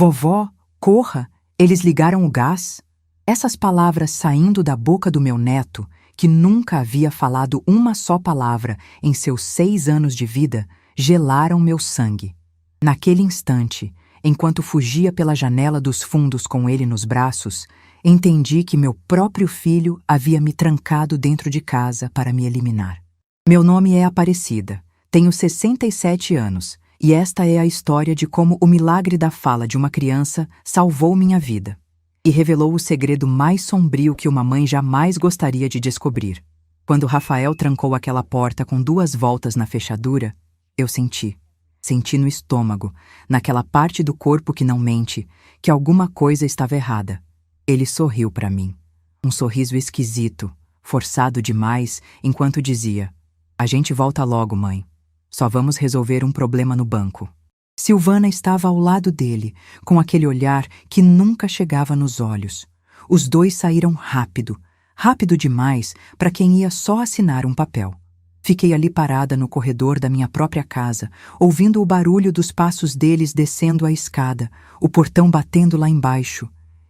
Vovó, corra, eles ligaram o gás. Essas palavras saindo da boca do meu neto, que nunca havia falado uma só palavra em seus 6 anos de vida, gelaram meu sangue. Naquele instante, enquanto fugia pela janela dos fundos com ele nos braços, entendi que meu próprio filho havia me trancado dentro de casa para me eliminar. Meu nome é Aparecida, tenho 67 anos, e esta é a história de como o milagre da fala de uma criança salvou minha vida e revelou o segredo mais sombrio que uma mãe jamais gostaria de descobrir. Quando Rafael trancou aquela porta com 2 voltas na fechadura, eu senti no estômago, naquela parte do corpo que não mente, que alguma coisa estava errada. Ele sorriu para mim. Um sorriso esquisito, forçado demais, enquanto dizia: "A gente volta logo, mãe. Só vamos resolver um problema no banco." Silvana estava ao lado dele, com aquele olhar que nunca chegava nos olhos. Os dois saíram rápido demais para quem ia só assinar um papel. Fiquei ali parada no corredor da minha própria casa, ouvindo o barulho dos passos deles descendo a escada, o portão batendo lá embaixo,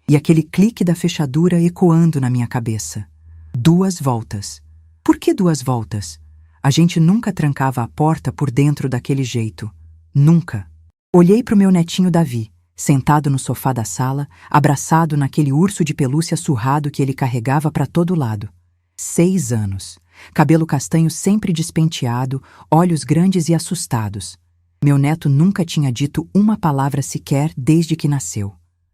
e aquele clique da fechadura ecoando na minha cabeça. 2 voltas. Por que 2 voltas? A gente nunca trancava a porta por dentro daquele jeito. Nunca. Olhei para o meu netinho Davi, sentado no sofá da sala, abraçado naquele urso de pelúcia surrado que ele carregava para todo lado. 6 anos. Cabelo castanho sempre despenteado, olhos grandes e assustados. Meu neto nunca tinha dito uma palavra sequer desde que nasceu.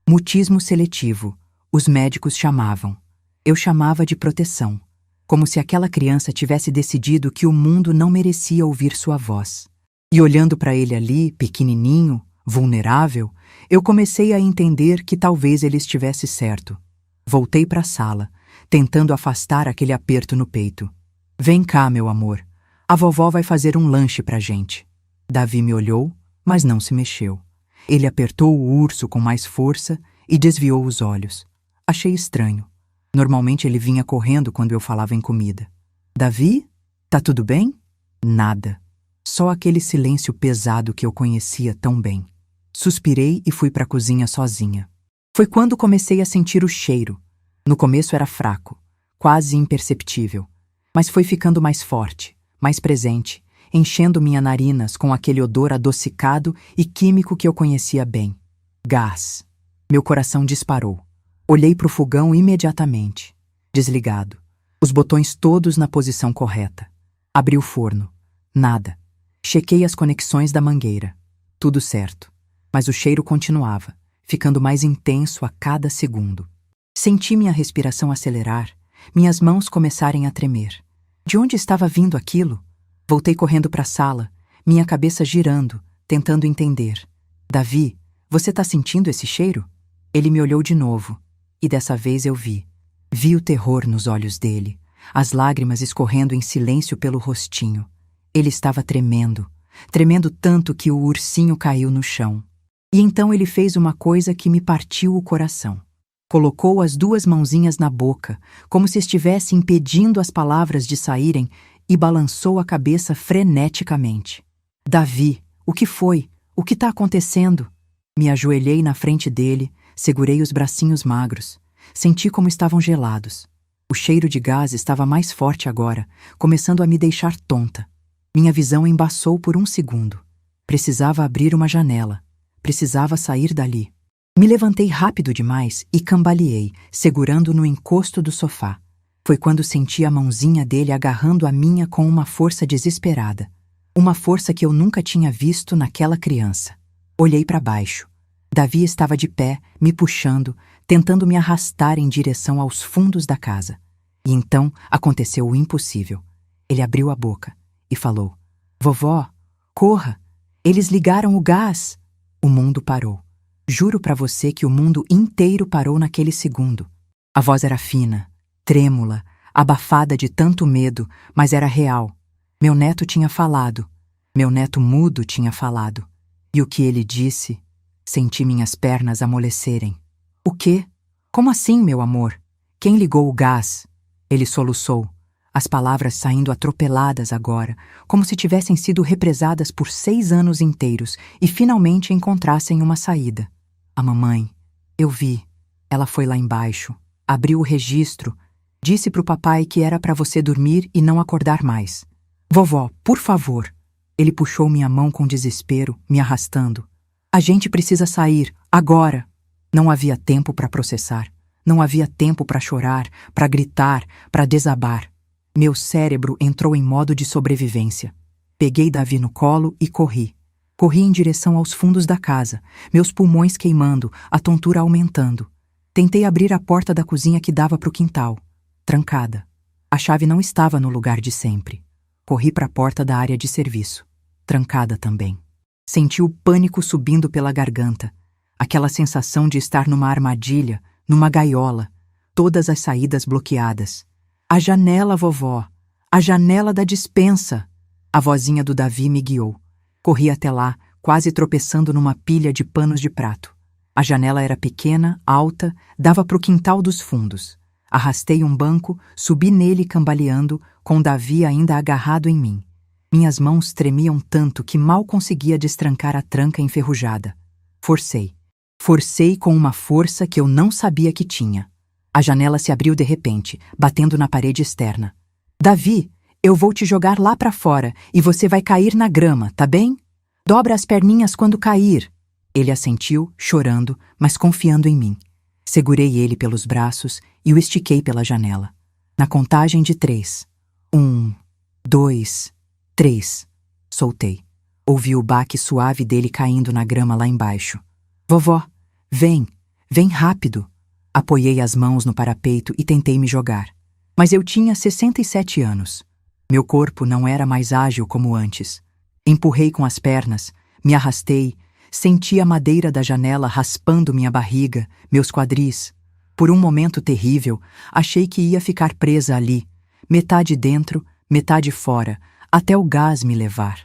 Mutismo seletivo, os médicos chamavam. Eu chamava de proteção, como se aquela criança tivesse decidido que o mundo não merecia ouvir sua voz. E olhando para ele ali, pequenininho, vulnerável, eu comecei a entender que talvez ele estivesse certo. Voltei para a sala, tentando afastar aquele aperto no peito. "Vem cá, meu amor. A vovó vai fazer um lanche pra gente." Davi me olhou, mas não se mexeu. Ele apertou o urso com mais força e desviou os olhos. Achei estranho. Normalmente ele vinha correndo quando eu falava em comida. "Davi? Tá tudo bem?" Nada. Só aquele silêncio pesado que eu conhecia tão bem. Suspirei e fui para a cozinha sozinha. Foi quando comecei a sentir o cheiro. No começo era fraco, quase imperceptível, mas foi ficando mais forte, mais presente, enchendo minhas narinas com aquele odor adocicado e químico que eu conhecia bem. Gás. Meu coração disparou. Olhei para o fogão imediatamente. Desligado. Os botões todos na posição correta. Abri o forno. Nada. Chequei as conexões da mangueira. Tudo certo. Mas o cheiro continuava, ficando mais intenso a cada segundo. Senti minha respiração acelerar, minhas mãos começarem a tremer. De onde estava vindo aquilo? Voltei correndo para a sala, minha cabeça girando, tentando entender. "Davi, você está sentindo esse cheiro?" Ele me olhou de novo, e dessa vez eu vi. Vi o terror nos olhos dele, as lágrimas escorrendo em silêncio pelo rostinho. Ele estava tremendo tanto que o ursinho caiu no chão. E então ele fez uma coisa que me partiu o coração. Colocou as 2 mãozinhas na boca, como se estivesse impedindo as palavras de saírem, e balançou a cabeça freneticamente. "Davi, o que foi? O que está acontecendo?" Me ajoelhei na frente dele, segurei os bracinhos magros. Senti como estavam gelados. O cheiro de gás estava mais forte agora, começando a me deixar tonta. Minha visão embaçou por um segundo. Precisava abrir uma janela. Precisava sair dali. Me levantei rápido demais e cambaleei, segurando no encosto do sofá. Foi quando senti a mãozinha dele agarrando a minha com uma força desesperada. Uma força que eu nunca tinha visto naquela criança. Olhei para baixo. Davi estava de pé, me puxando, tentando me arrastar em direção aos fundos da casa. E então aconteceu o impossível. Ele abriu a boca e falou: "Vovó, corra! Eles ligaram o gás!" O mundo parou. Juro pra você que o mundo inteiro parou naquele segundo. A voz era fina, trêmula, abafada de tanto medo, mas era real. Meu neto tinha falado. Meu neto mudo tinha falado. E o que ele disse? Senti minhas pernas amolecerem. "O quê? Como assim, meu amor? Quem ligou o gás?" Ele soluçou, as palavras saindo atropeladas agora, como se tivessem sido represadas por 6 anos inteiros e finalmente encontrassem uma saída. A mamãe. Eu vi. Ela foi lá embaixo, abriu o registro, disse pro papai que era para você dormir e não acordar mais. Vovó, por favor. Ele puxou minha mão com desespero, me arrastando. A gente precisa sair, agora. Não havia tempo para processar. Não havia tempo para chorar, para gritar, para desabar. Meu cérebro entrou em modo de sobrevivência. Peguei Davi no colo e corri. Corri em direção aos fundos da casa, meus pulmões queimando, a tontura aumentando. Tentei abrir a porta da cozinha que dava para o quintal. Trancada. A chave não estava no lugar de sempre. Corri para a porta da área de serviço. Trancada também. Senti o pânico subindo pela garganta. Aquela sensação de estar numa armadilha, numa gaiola. Todas as saídas bloqueadas. A janela, vovó. A janela da despensa. A vozinha do Davi me guiou. Corri até lá, quase tropeçando numa pilha de panos de prato. A janela era pequena, alta, dava para o quintal dos fundos. Arrastei um banco, subi nele cambaleando, com Davi ainda agarrado em mim. Minhas mãos tremiam tanto que mal conseguia destrancar a tranca enferrujada. Forcei. Forcei com uma força que eu não sabia que tinha. A janela se abriu de repente, batendo na parede externa. Davi, eu vou te jogar lá para fora e você vai cair na grama, tá bem? Dobra as perninhas quando cair. Ele assentiu, chorando, mas confiando em mim. Segurei ele pelos braços e o estiquei pela janela. Na contagem de 3. 1, 2, 3. Soltei. Ouvi o baque suave dele caindo na grama lá embaixo. Vovó, vem rápido. Apoiei as mãos no parapeito e tentei me jogar. Mas eu tinha 67 anos. Meu corpo não era mais ágil como antes. Empurrei com as pernas, me arrastei, senti a madeira da janela raspando minha barriga, meus quadris. Por um momento terrível, achei que ia ficar presa ali, metade dentro, metade fora, até o gás me levar.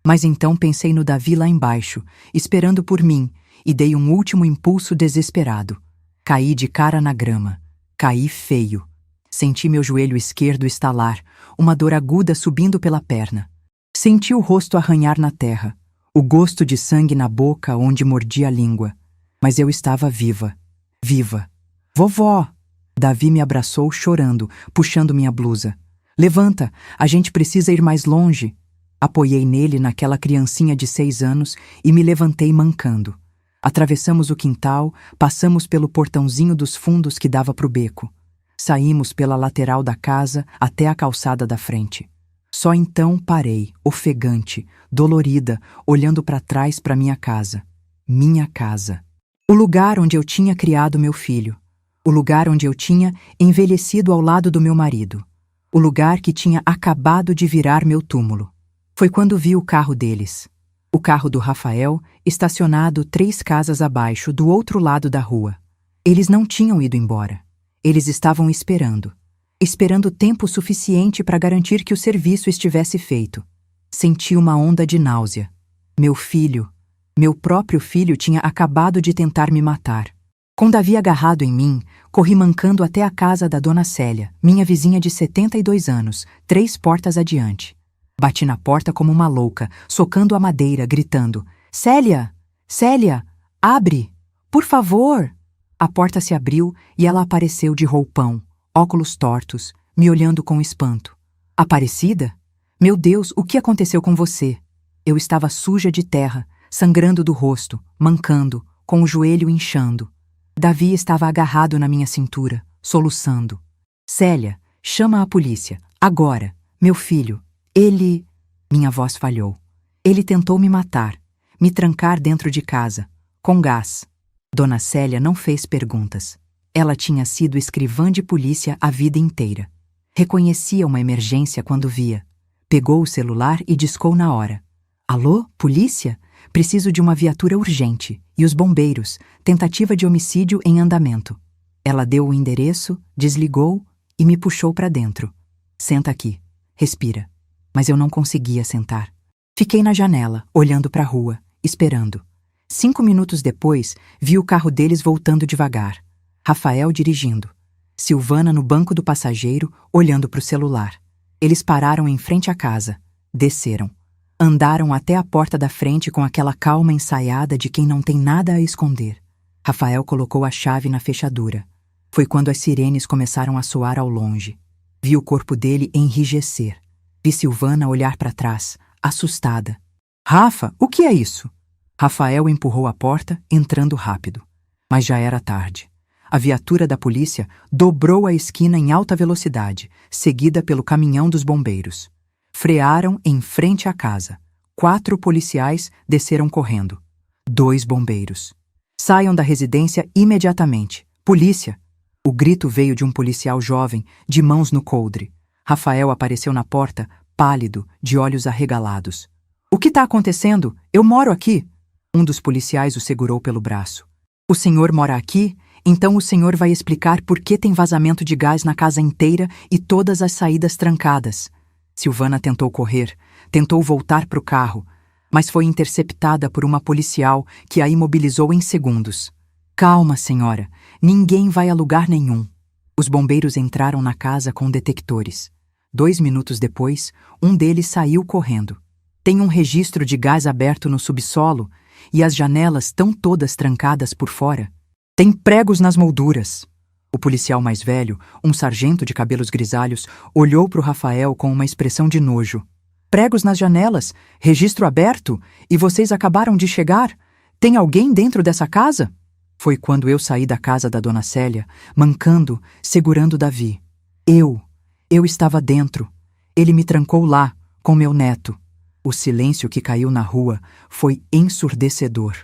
Mas então pensei no Davi lá embaixo, esperando por mim, e dei um último impulso desesperado. Caí de cara na grama. Caí feio. Senti meu joelho esquerdo estalar, uma dor aguda subindo pela perna. Senti o rosto arranhar na terra, o gosto de sangue na boca onde mordi a língua. Mas eu estava viva. Viva. Vovó! Davi me abraçou chorando, puxando minha blusa. Levanta, a gente precisa ir mais longe. Apoiei nele naquela criancinha de 6 anos e me levantei mancando. Atravessamos o quintal, passamos pelo portãozinho dos fundos que dava para o beco. Saímos pela lateral da casa até a calçada da frente. Só então parei, ofegante, dolorida, olhando para trás para minha casa. Minha casa. O lugar onde eu tinha criado meu filho. O lugar onde eu tinha envelhecido ao lado do meu marido. O lugar que tinha acabado de virar meu túmulo. Foi quando vi o carro deles. O carro do Rafael, estacionado 3 casas abaixo, do outro lado da rua. Eles não tinham ido embora. Eles estavam esperando tempo suficiente para garantir que o serviço estivesse feito. Senti uma onda de náusea. Meu filho, meu próprio filho, tinha acabado de tentar me matar. Com Davi agarrado em mim, corri mancando até a casa da dona Célia, minha vizinha de 72 anos, 3 portas adiante. Bati na porta como uma louca, socando a madeira, gritando: Célia! Célia! Abre! Por favor! A porta se abriu e ela apareceu de roupão, óculos tortos, me olhando com espanto. Aparecida? Meu Deus, o que aconteceu com você? Eu estava suja de terra, sangrando do rosto, mancando, com o joelho inchando. Davi estava agarrado na minha cintura, soluçando. Célia, chama a polícia, agora, meu filho. Ele... Minha voz falhou. Ele tentou me matar, me trancar dentro de casa, com gás. Dona Célia não fez perguntas. Ela tinha sido escrivã de polícia a vida inteira. Reconhecia uma emergência quando via. Pegou o celular e discou na hora. Alô, polícia? Preciso de uma viatura urgente. E os bombeiros? Tentativa de homicídio em andamento. Ela deu o endereço, desligou e me puxou para dentro. Senta aqui. Respira. Mas eu não conseguia sentar. Fiquei na janela, olhando para a rua, esperando. 5 minutos depois, vi o carro deles voltando devagar. Rafael dirigindo. Silvana no banco do passageiro, olhando para o celular. Eles pararam em frente à casa. Desceram. Andaram até a porta da frente com aquela calma ensaiada de quem não tem nada a esconder. Rafael colocou a chave na fechadura. Foi quando as sirenes começaram a soar ao longe. Vi o corpo dele enrijecer. Vi Silvana olhar para trás, assustada. Rafa, o que é isso? Rafael empurrou a porta, entrando rápido. Mas já era tarde. A viatura da polícia dobrou a esquina em alta velocidade, seguida pelo caminhão dos bombeiros. Frearam em frente à casa. 4 policiais desceram correndo. 2 bombeiros. Saiam da residência imediatamente. Polícia! O grito veio de um policial jovem, de mãos no coldre. Rafael apareceu na porta, pálido, de olhos arregalados. O que está acontecendo? Eu moro aqui! Um dos policiais o segurou pelo braço. O senhor mora aqui? Então o senhor vai explicar por que tem vazamento de gás na casa inteira e todas as saídas trancadas. Silvana tentou correr, tentou voltar para o carro, mas foi interceptada por uma policial que a imobilizou em segundos. Calma, senhora, ninguém vai a lugar nenhum. Os bombeiros entraram na casa com detectores. 2 minutos depois, um deles saiu correndo. Tem um registro de gás aberto no subsolo e as janelas estão todas trancadas por fora. Tem pregos nas molduras. O policial mais velho, um sargento de cabelos grisalhos, olhou para o Rafael com uma expressão de nojo. Pregos nas janelas, registro aberto, e vocês acabaram de chegar? Tem alguém dentro dessa casa? Foi quando eu saí da casa da dona Célia, mancando, segurando Davi. Eu estava dentro. Ele me trancou lá, com meu neto. O silêncio que caiu na rua foi ensurdecedor.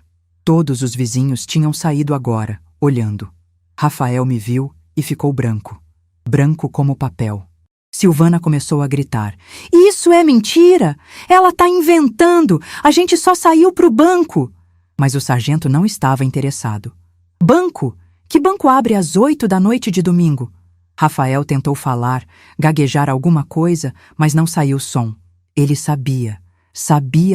Todos os vizinhos tinham saído agora, olhando. Rafael me viu e ficou branco. Branco como papel. Silvana começou a gritar. Isso é mentira! Ela está inventando! A gente só saiu pro banco! Mas o sargento não estava interessado. Banco? Que banco abre às 8 da noite de domingo? Rafael tentou falar, gaguejar alguma coisa, mas não saiu som. Ele sabia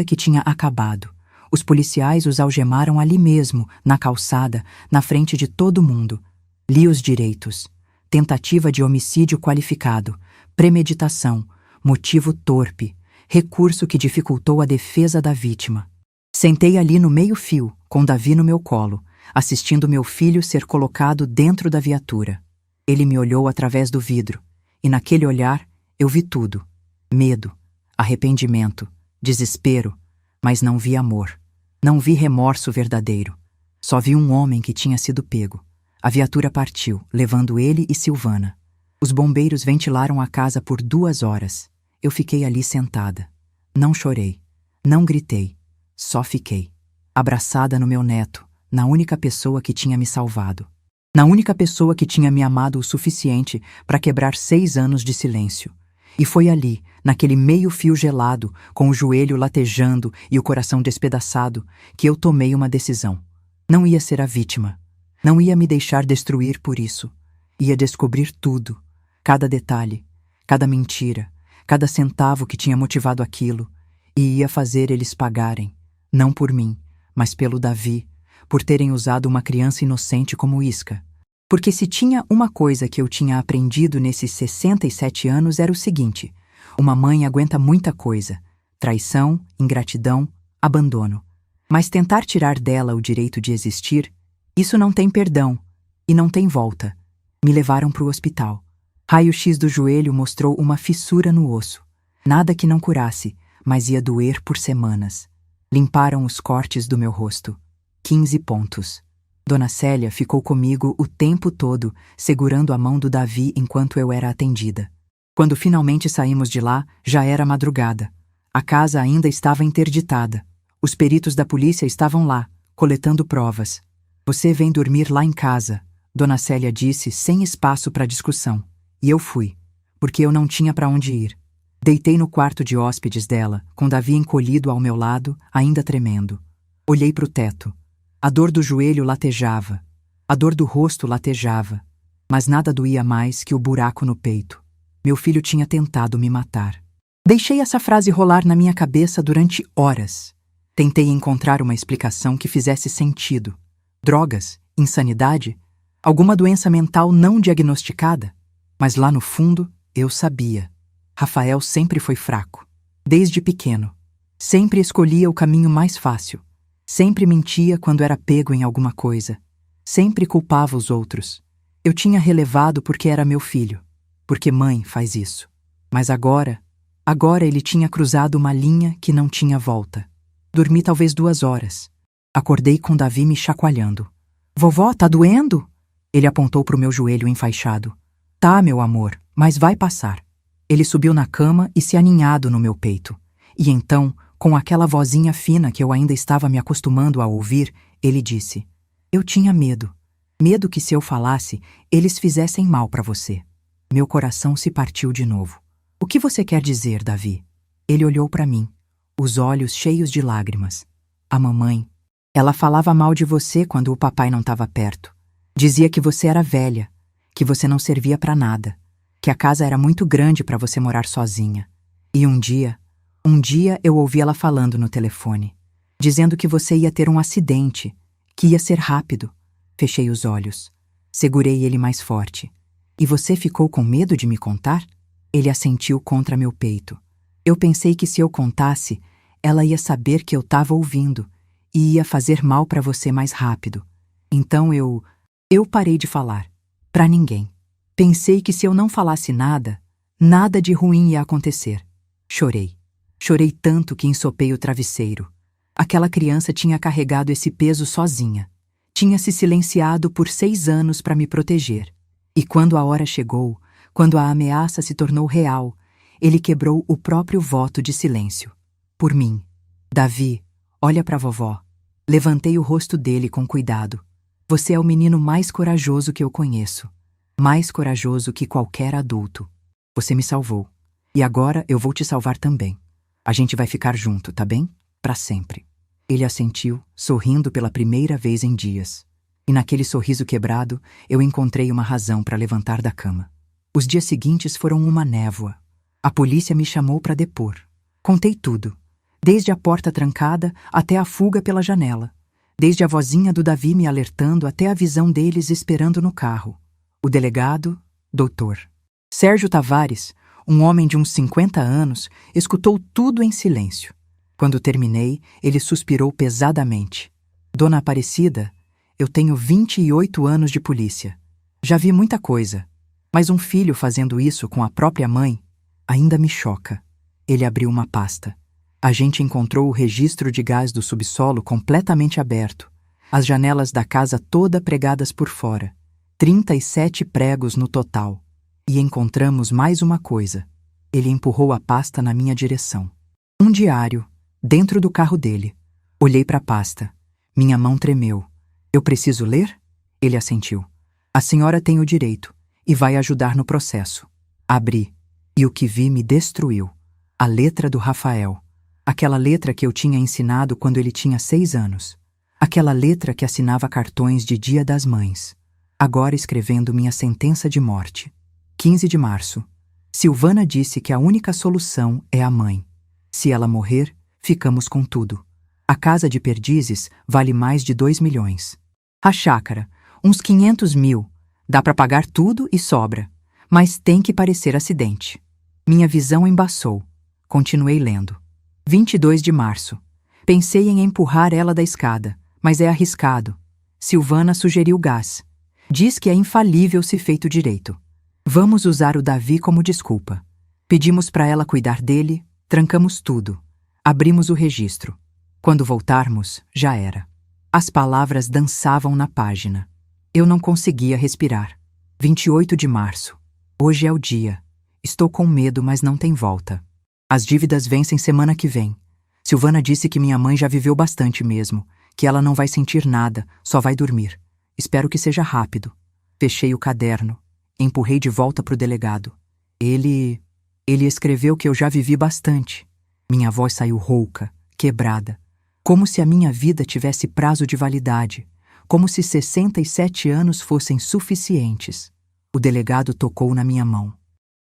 que tinha acabado. Os policiais os algemaram ali mesmo, na calçada, na frente de todo mundo. Li os direitos. Tentativa de homicídio qualificado, premeditação, motivo torpe, recurso que dificultou a defesa da vítima. Sentei ali no meio-fio, com Davi no meu colo, assistindo meu filho ser colocado dentro da viatura. Ele me olhou através do vidro, e naquele olhar eu vi tudo. Medo, arrependimento, desespero, mas não vi amor. Não vi remorso verdadeiro. Só vi um homem que tinha sido pego. A viatura partiu, levando ele e Silvana. Os bombeiros ventilaram a casa por 2 horas. Eu fiquei ali sentada. Não chorei, não gritei, só fiquei. Abraçada no meu neto, na única pessoa que tinha me salvado. Na única pessoa que tinha me amado o suficiente para quebrar 6 anos de silêncio. E foi ali, naquele meio-fio gelado, com o joelho latejando e o coração despedaçado, que eu tomei uma decisão. Não ia ser a vítima. Não ia me deixar destruir por isso. Ia descobrir tudo. Cada detalhe, cada mentira, cada centavo que tinha motivado aquilo. E ia fazer eles pagarem. Não por mim, mas pelo Davi, por terem usado uma criança inocente como isca. Porque se tinha uma coisa que eu tinha aprendido nesses 67 anos era o seguinte: uma mãe aguenta muita coisa, traição, ingratidão, abandono. Mas tentar tirar dela o direito de existir, isso não tem perdão e não tem volta. Me levaram para o hospital. Raio-X do joelho mostrou uma fissura no osso. Nada que não curasse, mas ia doer por semanas. Limparam os cortes do meu rosto. 15 pontos. Dona Célia ficou comigo o tempo todo, segurando a mão do Davi enquanto eu era atendida. Quando finalmente saímos de lá, já era madrugada. A casa ainda estava interditada. Os peritos da polícia estavam lá, coletando provas. Você vem dormir lá em casa, Dona Célia disse, sem espaço para discussão. E eu fui, porque eu não tinha para onde ir. Deitei no quarto de hóspedes dela, com Davi encolhido ao meu lado, ainda tremendo. Olhei para o teto. A dor do joelho latejava. A dor do rosto latejava. Mas nada doía mais que o buraco no peito. Meu filho tinha tentado me matar. Deixei essa frase rolar na minha cabeça durante horas. Tentei encontrar uma explicação que fizesse sentido. Drogas? Insanidade? Alguma doença mental não diagnosticada? Mas lá no fundo, eu sabia. Rafael sempre foi fraco. Desde pequeno. Sempre escolhia o caminho mais fácil. Sempre mentia quando era pego em alguma coisa. Sempre culpava os outros. Eu tinha relevado porque era meu filho, porque mãe faz isso. Mas agora ele tinha cruzado uma linha que não tinha volta. Dormi talvez 2 horas. Acordei com Davi me chacoalhando. Vovó, tá doendo? Ele apontou para o meu joelho enfaixado. Tá, meu amor, mas vai passar. Ele subiu na cama e se aninhado no meu peito. E então, com aquela vozinha fina que eu ainda estava me acostumando a ouvir, ele disse: Eu tinha medo. Medo que se eu falasse, eles fizessem mal para você. Meu coração se partiu de novo. O que você quer dizer, Davi? Ele olhou para mim, os olhos cheios de lágrimas. A mamãe, ela falava mal de você quando o papai não estava perto. Dizia que você era velha, que você não servia para nada, que a casa era muito grande para você morar sozinha. E um dia eu ouvi ela falando no telefone, dizendo que você ia ter um acidente, que ia ser rápido. Fechei os olhos. Segurei ele mais forte. E você ficou com medo de me contar? Ele assentiu contra meu peito. Eu pensei que se eu contasse, ela ia saber que eu estava ouvindo e ia fazer mal para você mais rápido. Então eu parei de falar. Para ninguém. Pensei que se eu não falasse nada, nada de ruim ia acontecer. Chorei. Chorei tanto que ensopei o travesseiro. Aquela criança tinha carregado esse peso sozinha. Tinha se silenciado por 6 anos para me proteger. E quando a hora chegou, quando a ameaça se tornou real, ele quebrou o próprio voto de silêncio. Por mim. Davi, olha para vovó. Levantei o rosto dele com cuidado. Você é o menino mais corajoso que eu conheço. Mais corajoso que qualquer adulto. Você me salvou. E agora eu vou te salvar também. A gente vai ficar junto, tá bem? Para sempre. Ele assentiu, sorrindo pela primeira vez em dias. E naquele sorriso quebrado, eu encontrei uma razão para levantar da cama. Os dias seguintes foram uma névoa. A polícia me chamou para depor. Contei tudo. Desde a porta trancada até a fuga pela janela. Desde a vozinha do Davi me alertando até a visão deles esperando no carro. O delegado, doutor Sérgio Tavares, um homem de uns 50 anos, escutou tudo em silêncio. Quando terminei, ele suspirou pesadamente. Dona Aparecida, eu tenho 28 anos de polícia. Já vi muita coisa, mas um filho fazendo isso com a própria mãe ainda me choca. Ele abriu uma pasta. A gente encontrou o registro de gás do subsolo completamente aberto, as janelas da casa toda pregadas por fora, 37 pregos no total. E encontramos mais uma coisa. Ele empurrou a pasta na minha direção. Um diário, dentro do carro dele. Olhei para a pasta. Minha mão tremeu. Eu preciso ler? Ele assentiu. A senhora tem o direito e vai ajudar no processo. Abri. E o que vi me destruiu. A letra do Rafael. Aquela letra que eu tinha ensinado quando ele tinha 6 anos. Aquela letra que assinava cartões de Dia das Mães. Agora escrevendo minha sentença de morte. 15 de março. Silvana disse que a única solução é a mãe. Se ela morrer, ficamos com tudo. A casa de Perdizes vale mais de 2 milhões. A chácara, uns 500 mil. Dá para pagar tudo e sobra. Mas tem que parecer acidente. Minha visão embaçou. Continuei lendo. 22 de março. Pensei em empurrar ela da escada, mas é arriscado. Silvana sugeriu gás. Diz que é infalível se feito direito. Vamos usar o Davi como desculpa. Pedimos para ela cuidar dele, trancamos tudo. Abrimos o registro. Quando voltarmos, já era. As palavras dançavam na página. Eu não conseguia respirar. 28 de março. Hoje é o dia. Estou com medo, mas não tem volta. As dívidas vencem semana que vem. Silvana disse que minha mãe já viveu bastante mesmo, que ela não vai sentir nada, só vai dormir. Espero que seja rápido. Fechei o caderno. Empurrei de volta para o delegado. Ele escreveu que eu já vivi bastante. Minha voz saiu rouca, quebrada. Como se a minha vida tivesse prazo de validade. Como se 67 anos fossem suficientes. O delegado tocou na minha mão.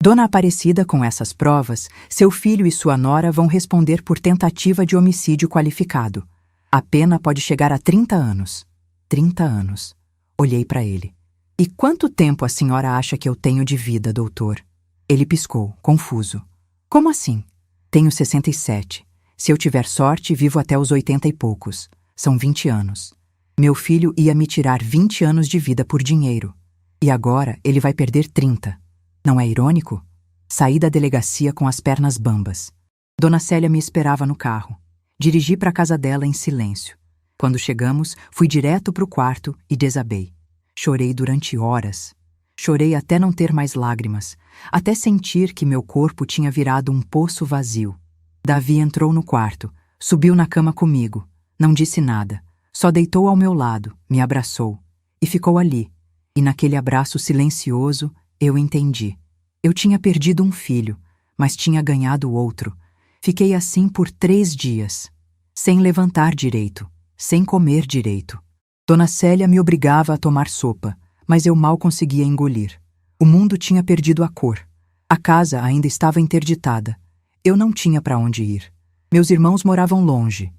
Dona Aparecida, com essas provas, seu filho e sua nora vão responder por tentativa de homicídio qualificado. A pena pode chegar a 30 anos. 30 anos. Olhei para ele. E quanto tempo a senhora acha que eu tenho de vida, doutor? Ele piscou, confuso. Como assim? Tenho 67. Se eu tiver sorte, vivo até os 80 e poucos. São 20 anos. Meu filho ia me tirar 20 anos de vida por dinheiro. E agora ele vai perder 30. Não é irônico? Saí da delegacia com as pernas bambas. Dona Célia me esperava no carro. Dirigi para a casa dela em silêncio. Quando chegamos, fui direto para o quarto e desabei. Chorei durante horas. Chorei até não ter mais lágrimas, até sentir que meu corpo tinha virado um poço vazio. Davi entrou no quarto, subiu na cama comigo, não disse nada, só deitou ao meu lado, me abraçou e ficou ali. E naquele abraço silencioso, eu entendi. Eu tinha perdido um filho, mas tinha ganhado outro. Fiquei assim por 3 dias, sem levantar direito, sem comer direito. Dona Célia me obrigava a tomar sopa, mas eu mal conseguia engolir. O mundo tinha perdido a cor. A casa ainda estava interditada. Eu não tinha para onde ir. Meus irmãos moravam longe.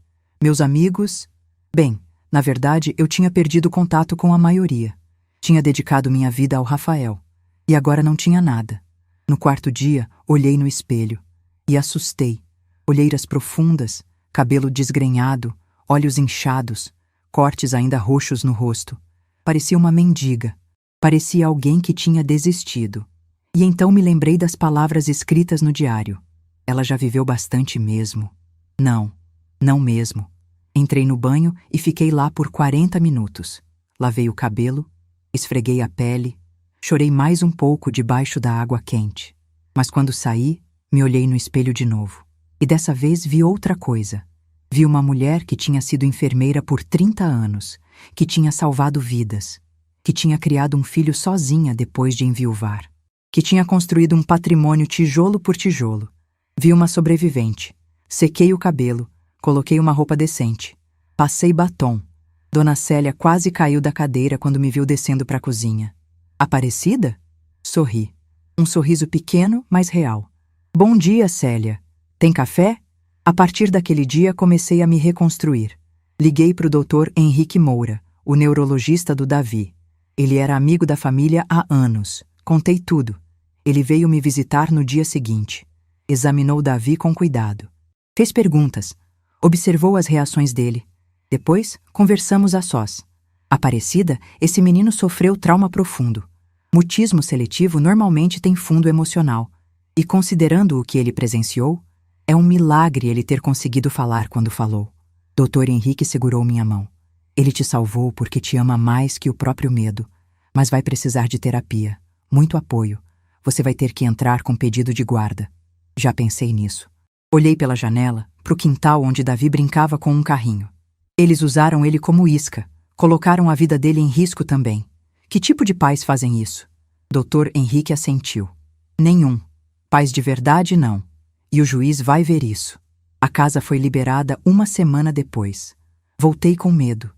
Meus amigos... Bem, na verdade, eu tinha perdido contato com a maioria. Tinha dedicado minha vida ao Rafael. E agora não tinha nada. No 4º dia, olhei no espelho. E assustei. Olheiras profundas, cabelo desgrenhado, olhos inchados, cortes ainda roxos no rosto. Parecia uma mendiga. Parecia alguém que tinha desistido. E então me lembrei das palavras escritas no diário. Ela já viveu bastante mesmo. Não mesmo. Entrei no banho e fiquei lá por 40 minutos. Lavei o cabelo, esfreguei a pele, chorei mais um pouco debaixo da água quente. Mas quando saí, me olhei no espelho de novo. E dessa vez vi outra coisa. Vi uma mulher que tinha sido enfermeira por 30 anos, que tinha salvado vidas, que tinha criado um filho sozinha depois de enviuvar, que tinha construído um patrimônio tijolo por tijolo. Vi uma sobrevivente. Sequei o cabelo, coloquei uma roupa decente. Passei batom. Dona Célia quase caiu da cadeira quando me viu descendo para a cozinha. Aparecida? Sorri. Um sorriso pequeno, mas real. Bom dia, Célia. Tem café? A partir daquele dia comecei a me reconstruir. Liguei para o Dr. Henrique Moura, o neurologista do Davi. Ele era amigo da família há anos. Contei tudo. Ele veio me visitar no dia seguinte. Examinou Davi com cuidado. Fez perguntas. Observou as reações dele. Depois, conversamos a sós. Aparecida, esse menino sofreu trauma profundo. Mutismo seletivo normalmente tem fundo emocional. E considerando o que ele presenciou, é um milagre ele ter conseguido falar quando falou. Dr. Henrique segurou minha mão. Ele te salvou porque te ama mais que o próprio medo. Mas vai precisar de terapia, muito apoio. Você vai ter que entrar com pedido de guarda. Já pensei nisso. Olhei pela janela, para o quintal onde Davi brincava com um carrinho. Eles usaram ele como isca. Colocaram a vida dele em risco também. Que tipo de pais fazem isso? Dr. Henrique assentiu. Nenhum. Pais de verdade, não. E o juiz vai ver isso. A casa foi liberada 1 semana depois. Voltei com medo.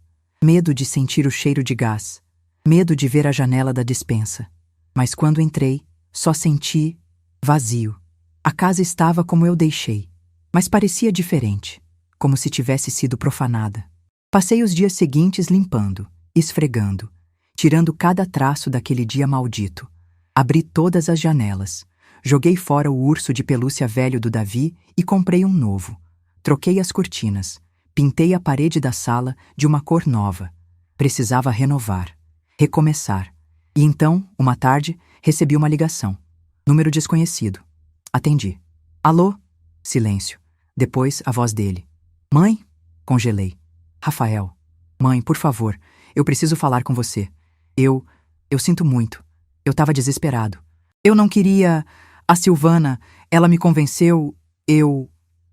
Medo de sentir o cheiro de gás. Medo de ver a janela da despensa. Mas quando entrei, só senti vazio. A casa estava como eu deixei, mas parecia diferente, como se tivesse sido profanada. Passei os dias seguintes limpando, esfregando, tirando cada traço daquele dia maldito. Abri todas as janelas. Joguei fora o urso de pelúcia velho do Davi e comprei um novo. Troquei as cortinas. Pintei a parede da sala de uma cor nova. Precisava renovar, recomeçar. E então, uma tarde, recebi uma ligação. Número desconhecido. Atendi. Alô? Silêncio. Depois, a voz dele. Mãe? Congelei. Rafael. Mãe, por favor, eu preciso falar com você. Eu sinto muito. Eu estava desesperado. Eu não queria... A Silvana, ela me convenceu...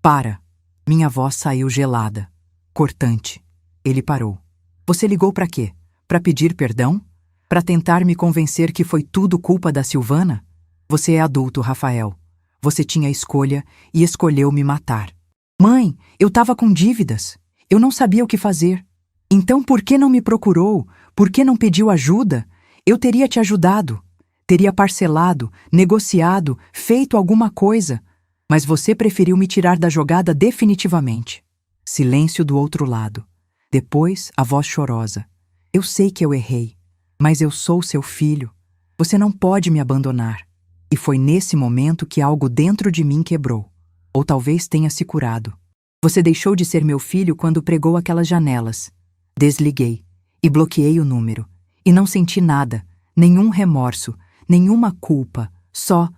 Para. Minha voz saiu gelada, cortante. Ele parou. Você ligou para quê? Para pedir perdão? Para tentar me convencer que foi tudo culpa da Silvana? Você é adulto, Rafael. Você tinha escolha e escolheu me matar. Mãe, eu estava com dívidas. Eu não sabia o que fazer. Então por que não me procurou? Por que não pediu ajuda? Eu teria te ajudado. Teria parcelado, negociado, feito alguma coisa. Mas você preferiu me tirar da jogada definitivamente. Silêncio do outro lado. Depois, a voz chorosa. Eu sei que eu errei, mas eu sou seu filho. Você não pode me abandonar. E foi nesse momento que algo dentro de mim quebrou. Ou talvez tenha se curado. Você deixou de ser meu filho quando pregou aquelas janelas. Desliguei. E bloqueei o número. E não senti nada, nenhum remorso, nenhuma culpa, só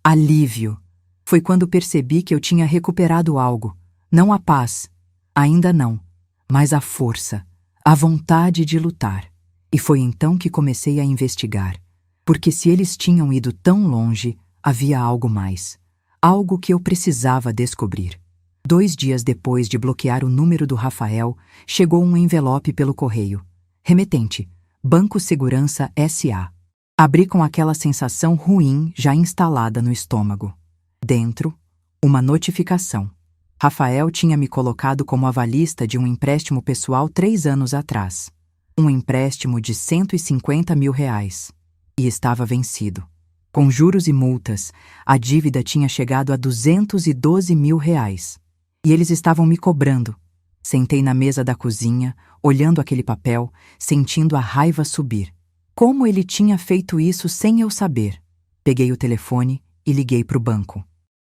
alívio. Foi quando percebi que eu tinha recuperado algo. Não a paz, ainda não, mas a força, a vontade de lutar. E foi então que comecei a investigar. Porque se eles tinham ido tão longe, havia algo mais. Algo que eu precisava descobrir. 2 dias depois de bloquear o número do Rafael, chegou um envelope pelo correio. Remetente, Banco Segurança S.A. Abri com aquela sensação ruim já instalada no estômago. Dentro, uma notificação. Rafael tinha me colocado como avalista de um empréstimo pessoal 3 anos atrás. Um empréstimo de R$150 mil. E estava vencido. Com juros e multas, a dívida tinha chegado a R$212 mil. E eles estavam me cobrando. Sentei na mesa da cozinha, olhando aquele papel, sentindo a raiva subir. Como ele tinha feito isso sem eu saber? Peguei o telefone e liguei para o banco.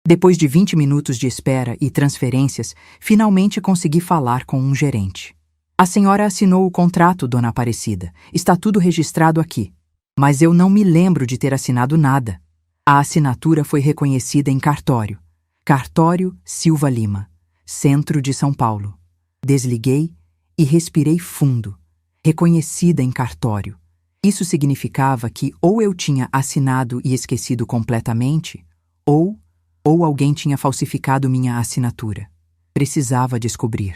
Depois de 20 minutos de espera e transferências, finalmente consegui falar com um gerente. A senhora assinou o contrato, dona Aparecida. Está tudo registrado aqui. Mas eu não me lembro de ter assinado nada. A assinatura foi reconhecida em cartório. Cartório Silva Lima, Centro de São Paulo. Desliguei e respirei fundo. Reconhecida em cartório. Isso significava que ou eu tinha assinado e esquecido completamente, ou alguém tinha falsificado minha assinatura. Precisava descobrir.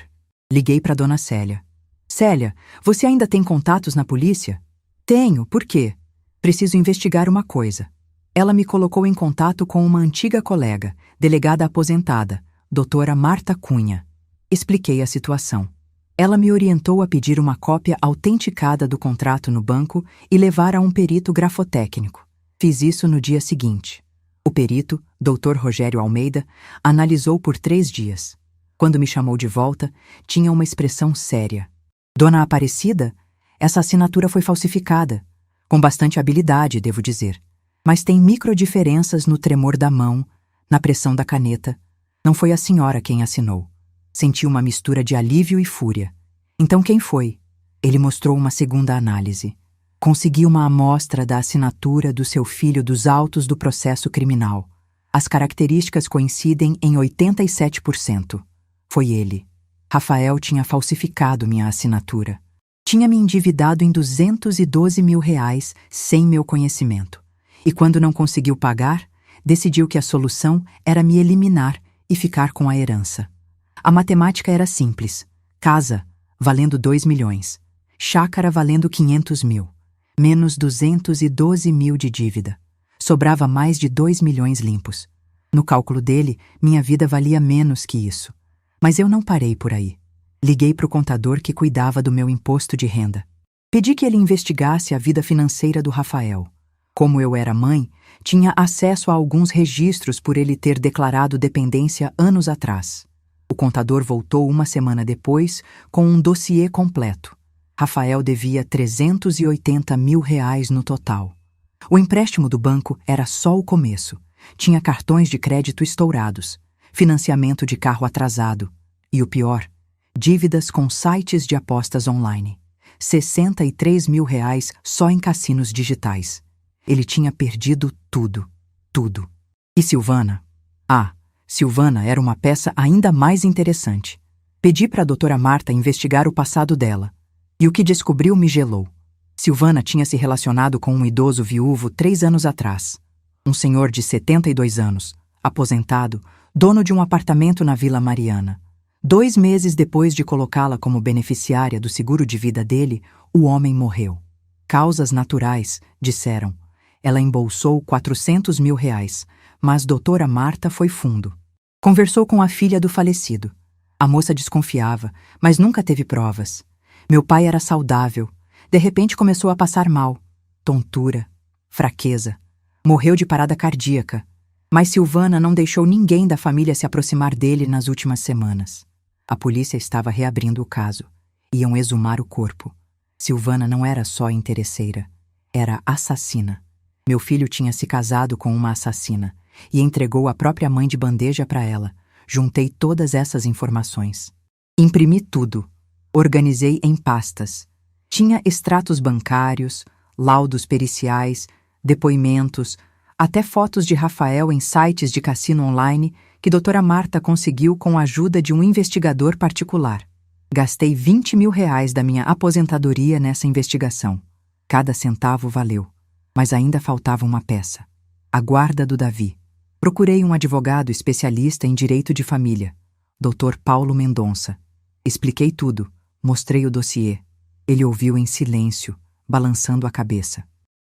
Liguei para Dona Célia. Célia, você ainda tem contatos na polícia? Tenho, por quê? Preciso investigar uma coisa. Ela me colocou em contato com uma antiga colega, delegada aposentada, doutora Marta Cunha. Expliquei a situação. Ela me orientou a pedir uma cópia autenticada do contrato no banco e levar a um perito grafotécnico. Fiz isso no dia seguinte. O perito, Dr. Rogério Almeida, analisou por 3 dias. Quando me chamou de volta, tinha uma expressão séria. Dona Aparecida, essa assinatura foi falsificada. Com bastante habilidade, devo dizer. Mas tem microdiferenças no tremor da mão, na pressão da caneta. Não foi a senhora quem assinou. Senti uma mistura de alívio e fúria. Então quem foi? Ele mostrou uma segunda análise. Consegui uma amostra da assinatura do seu filho dos autos do processo criminal. As características coincidem em 87%. Foi ele. Rafael tinha falsificado minha assinatura. Tinha me endividado em R$212 mil sem meu conhecimento. E quando não conseguiu pagar, decidiu que a solução era me eliminar e ficar com a herança. A matemática era simples. Casa, valendo 2 milhões. Chácara valendo 500 mil. Menos 212 mil de dívida. Sobrava mais de 2 milhões limpos. No cálculo dele, minha vida valia menos que isso. Mas eu não parei por aí. Liguei para o contador que cuidava do meu imposto de renda. Pedi que ele investigasse a vida financeira do Rafael. Como eu era mãe, tinha acesso a alguns registros por ele ter declarado dependência anos atrás. O contador voltou 1 semana depois com um dossiê completo. Rafael devia R$380 mil no total. O empréstimo do banco era só o começo. Tinha cartões de crédito estourados, financiamento de carro atrasado e, o pior, dívidas com sites de apostas online. R$63 mil só em cassinos digitais. Ele tinha perdido tudo, tudo. E Silvana? Silvana era uma peça ainda mais interessante. Pedi para a doutora Marta investigar o passado dela. E o que descobriu me gelou. Silvana tinha se relacionado com um idoso viúvo 3 anos atrás. Um senhor de 72 anos, aposentado, dono de um apartamento na Vila Mariana. 2 meses depois de colocá-la como beneficiária do seguro de vida dele, o homem morreu. Causas naturais, disseram. Ela embolsou R$400 mil, mas doutora Marta foi fundo. Conversou com a filha do falecido. A moça desconfiava, mas nunca teve provas. Meu pai era saudável. De repente começou a passar mal. Tontura, fraqueza. Morreu de parada cardíaca. Mas Silvana não deixou ninguém da família se aproximar dele nas últimas semanas. A polícia estava reabrindo o caso. Iam exumar o corpo. Silvana não era só interesseira. Era assassina. Meu filho tinha se casado com uma assassina e entregou a própria mãe de bandeja para ela. Juntei todas essas informações. Imprimi tudo. Organizei em pastas. Tinha extratos bancários, laudos periciais, depoimentos, até fotos de Rafael em sites de cassino online que doutora Marta conseguiu com a ajuda de um investigador particular. Gastei R$ 20.000 da minha aposentadoria nessa investigação. Cada centavo valeu, mas ainda faltava uma peça: a guarda do Davi. Procurei um advogado especialista em direito de família, Dr. Paulo Mendonça. Expliquei tudo, mostrei o dossiê. Ele ouviu em silêncio, balançando a cabeça.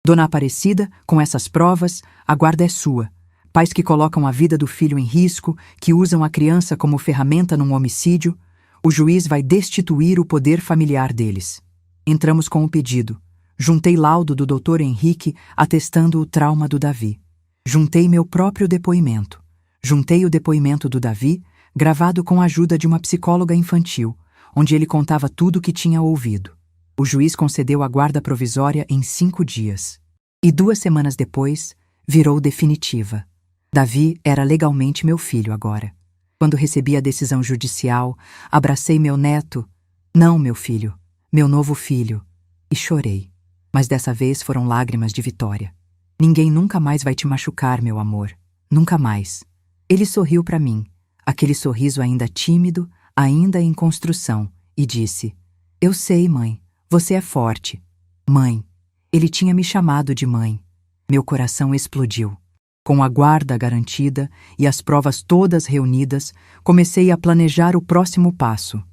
Dona Aparecida, com essas provas, a guarda é sua. Pais que colocam a vida do filho em risco, que usam a criança como ferramenta num homicídio, o juiz vai destituir o poder familiar deles. Entramos com o pedido. Juntei laudo do Dr. Henrique atestando o trauma do Davi. Juntei meu próprio depoimento. Juntei o depoimento do Davi, gravado com a ajuda de uma psicóloga infantil, onde ele contava tudo o que tinha ouvido. O juiz concedeu a guarda provisória em 5 dias. E 2 semanas depois, virou definitiva. Davi era legalmente meu filho agora. Quando recebi a decisão judicial, abracei meu neto, não meu filho, meu novo filho, e chorei. Mas dessa vez foram lágrimas de vitória. Ninguém nunca mais vai te machucar, meu amor. Nunca mais. Ele sorriu para mim, aquele sorriso ainda tímido, ainda em construção, e disse: Eu sei, mãe, você é forte. Mãe. Ele tinha me chamado de mãe. Meu coração explodiu. Com a guarda garantida e as provas todas reunidas, comecei a planejar o próximo passo.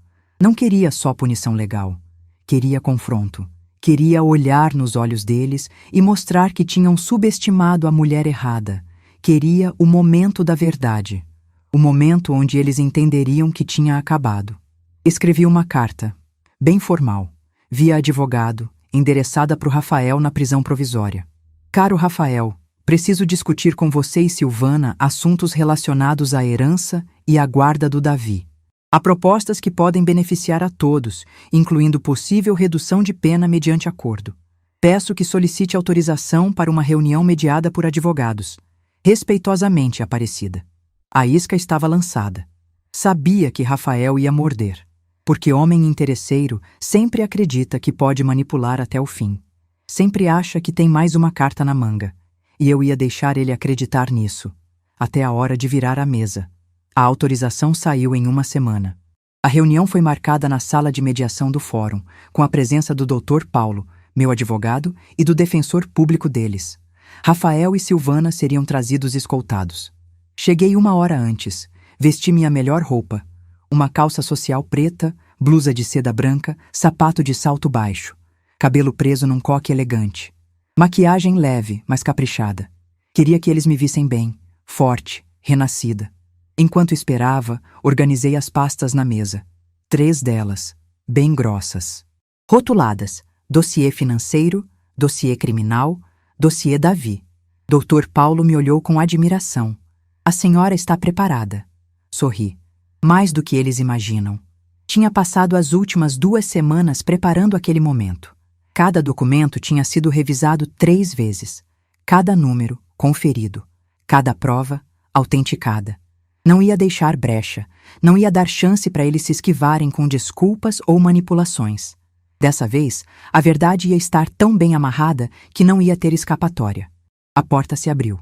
Não queria só punição legal. Queria confronto. Queria olhar nos olhos deles e mostrar que tinham subestimado a mulher errada. Queria o momento da verdade. O momento onde eles entenderiam que tinha acabado. Escrevi uma carta, bem formal, via advogado, endereçada para o Rafael na prisão provisória. Caro Rafael, preciso discutir com você e Silvana assuntos relacionados à herança e à guarda do Davi. Há propostas que podem beneficiar a todos, incluindo possível redução de pena mediante acordo. Peço que solicite autorização para uma reunião mediada por advogados. Respeitosamente, Aparecida. A isca estava lançada. Sabia que Rafael ia morder, porque homem interesseiro sempre acredita que pode manipular até o fim. Sempre acha que tem mais uma carta na manga. E eu ia deixar ele acreditar nisso, até a hora de virar a mesa. A autorização saiu em 1 semana. A reunião foi marcada na sala de mediação do fórum, com a presença do Dr. Paulo, meu advogado, e do defensor público deles. Rafael e Silvana seriam trazidos escoltados. Cheguei 1 hora antes, vesti minha melhor roupa, uma calça social preta, blusa de seda branca, sapato de salto baixo, cabelo preso num coque elegante. Maquiagem leve, mas caprichada. Queria que eles me vissem bem, forte, renascida. Enquanto esperava, organizei as pastas na mesa. 3 delas, bem grossas. Rotuladas: dossiê financeiro, dossiê criminal, dossiê Davi. Dr. Paulo me olhou com admiração. A senhora está preparada. Sorri. Mais do que eles imaginam. Tinha passado as últimas 2 semanas preparando aquele momento. Cada documento tinha sido revisado 3 vezes. Cada número, conferido. Cada prova, autenticada. Não ia deixar brecha. Não ia dar chance para eles se esquivarem com desculpas ou manipulações. Dessa vez, a verdade ia estar tão bem amarrada que não ia ter escapatória. A porta se abriu.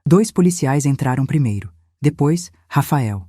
2 policiais entraram primeiro. Depois, Rafael.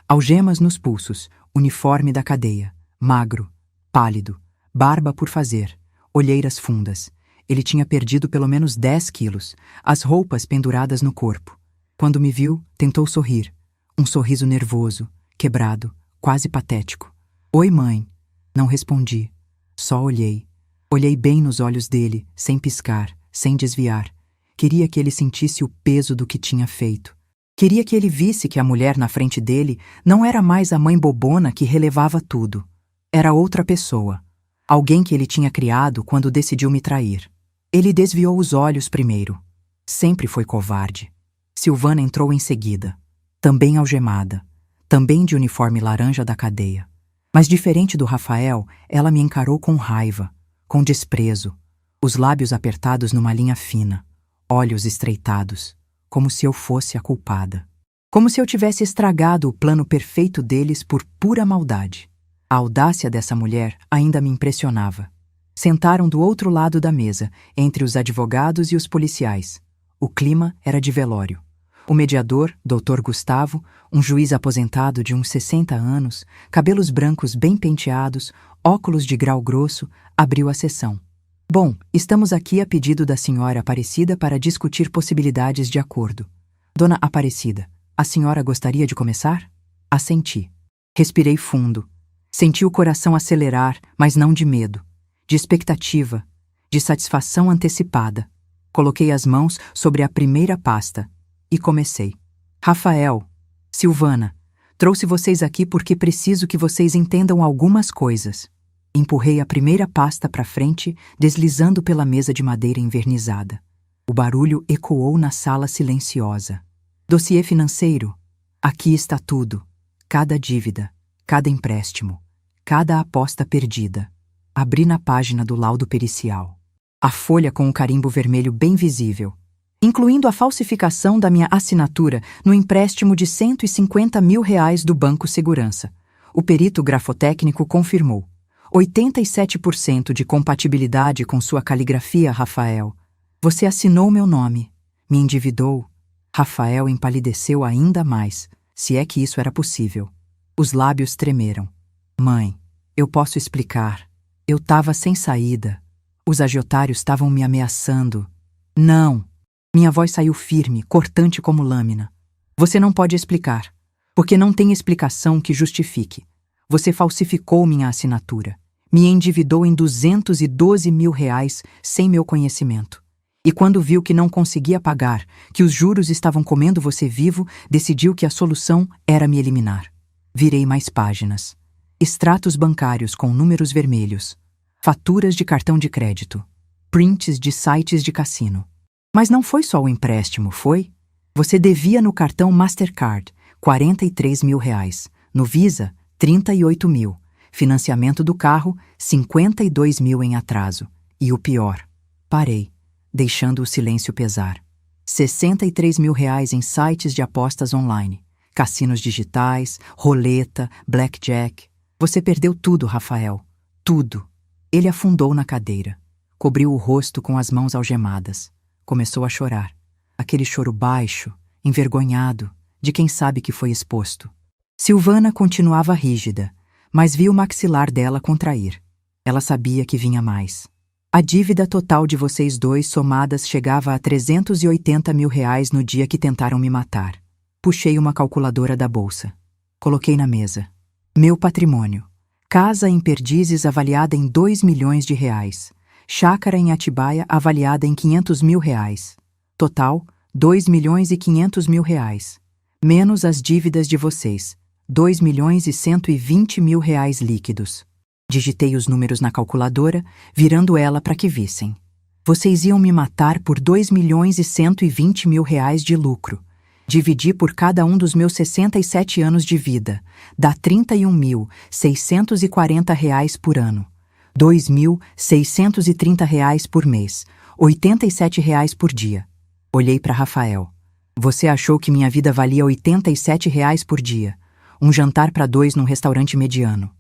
Algemas nos pulsos, uniforme da cadeia. Magro, pálido, barba por fazer. Olheiras fundas. Ele tinha perdido pelo menos 10 quilos, as roupas penduradas no corpo. Quando me viu, tentou sorrir. Um sorriso nervoso, quebrado, quase patético. Oi, mãe. Não respondi. Só olhei. Olhei bem nos olhos dele, sem piscar, sem desviar. Queria que ele sentisse o peso do que tinha feito. Queria que ele visse que a mulher na frente dele não era mais a mãe bobona que relevava tudo. Era outra pessoa. Alguém que ele tinha criado quando decidiu me trair. Ele desviou os olhos primeiro. Sempre foi covarde. Silvana entrou em seguida. Também algemada. Também de uniforme laranja da cadeia. Mas diferente do Rafael, ela me encarou com raiva, com desprezo. Os lábios apertados numa linha fina. Olhos estreitados. Como se eu fosse a culpada. Como se eu tivesse estragado o plano perfeito deles por pura maldade. A audácia dessa mulher ainda me impressionava. Sentaram do outro lado da mesa, entre os advogados e os policiais. O clima era de velório. O mediador, Dr. Gustavo, um juiz aposentado de uns 60 anos, cabelos brancos bem penteados, óculos de grau grosso, abriu a sessão. Bom, estamos aqui a pedido da senhora Aparecida para discutir possibilidades de acordo. Dona Aparecida, a senhora gostaria de começar? Assenti. Respirei fundo. Senti o coração acelerar, mas não de medo, de expectativa, de satisfação antecipada. Coloquei as mãos sobre a primeira pasta e comecei. Rafael, Silvana, trouxe vocês aqui porque preciso que vocês entendam algumas coisas. Empurrei a primeira pasta para frente, deslizando pela mesa de madeira envernizada. O barulho ecoou na sala silenciosa. Dossiê financeiro. Aqui está tudo. Cada dívida, cada empréstimo, cada aposta perdida. Abri na página do laudo pericial. A folha com o carimbo vermelho bem visível, incluindo a falsificação da minha assinatura no empréstimo de R$150 mil do Banco Segurança. O perito grafotécnico confirmou. 87% de compatibilidade com sua caligrafia, Rafael. Você assinou meu nome. Me endividou. Rafael empalideceu ainda mais, se é que isso era possível. Os lábios tremeram. Mãe, eu posso explicar. Eu estava sem saída. Os agiotários estavam me ameaçando. Não. Minha voz saiu firme, cortante como lâmina. Você não pode explicar, porque não tem explicação que justifique. Você falsificou minha assinatura. Me endividou em R$212 mil sem meu conhecimento. E quando viu que não conseguia pagar, que os juros estavam comendo você vivo, decidiu que a solução era me eliminar. Virei mais páginas. Extratos bancários com números vermelhos. Faturas de cartão de crédito. Prints de sites de cassino. Mas não foi só o empréstimo, foi? Você devia no cartão Mastercard R$43 mil. No Visa, 38 mil. Financiamento do carro, 52 mil em atraso. E o pior. Parei, deixando o silêncio pesar. 63 mil em sites de apostas online. Cassinos digitais, roleta, blackjack. Você perdeu tudo, Rafael. Tudo. Ele afundou na cadeira. Cobriu o rosto com as mãos algemadas. Começou a chorar. Aquele choro baixo, envergonhado, de quem sabe que foi exposto. Silvana continuava rígida, mas viu o maxilar dela contrair. Ela sabia que vinha mais. A dívida total de vocês dois somadas chegava a R$380 mil no dia que tentaram me matar. Puxei uma calculadora da bolsa. Coloquei na mesa. Meu patrimônio. Casa em Perdizes avaliada em R$2 milhões. Chácara em Atibaia avaliada em R$500 mil. Total, R$2.500.000. Menos as dívidas de vocês. R$2.120.000 líquidos. Digitei os números na calculadora, virando ela para que vissem. Vocês iam me matar por R$2.120.000 de lucro. Dividi por cada um dos meus 67 anos de vida. Dá R$31.640 por ano. R$2.630 por mês. R$87 por dia. Olhei para Rafael. Você achou que minha vida valia R$87 por dia. Um jantar para dois num restaurante mediano.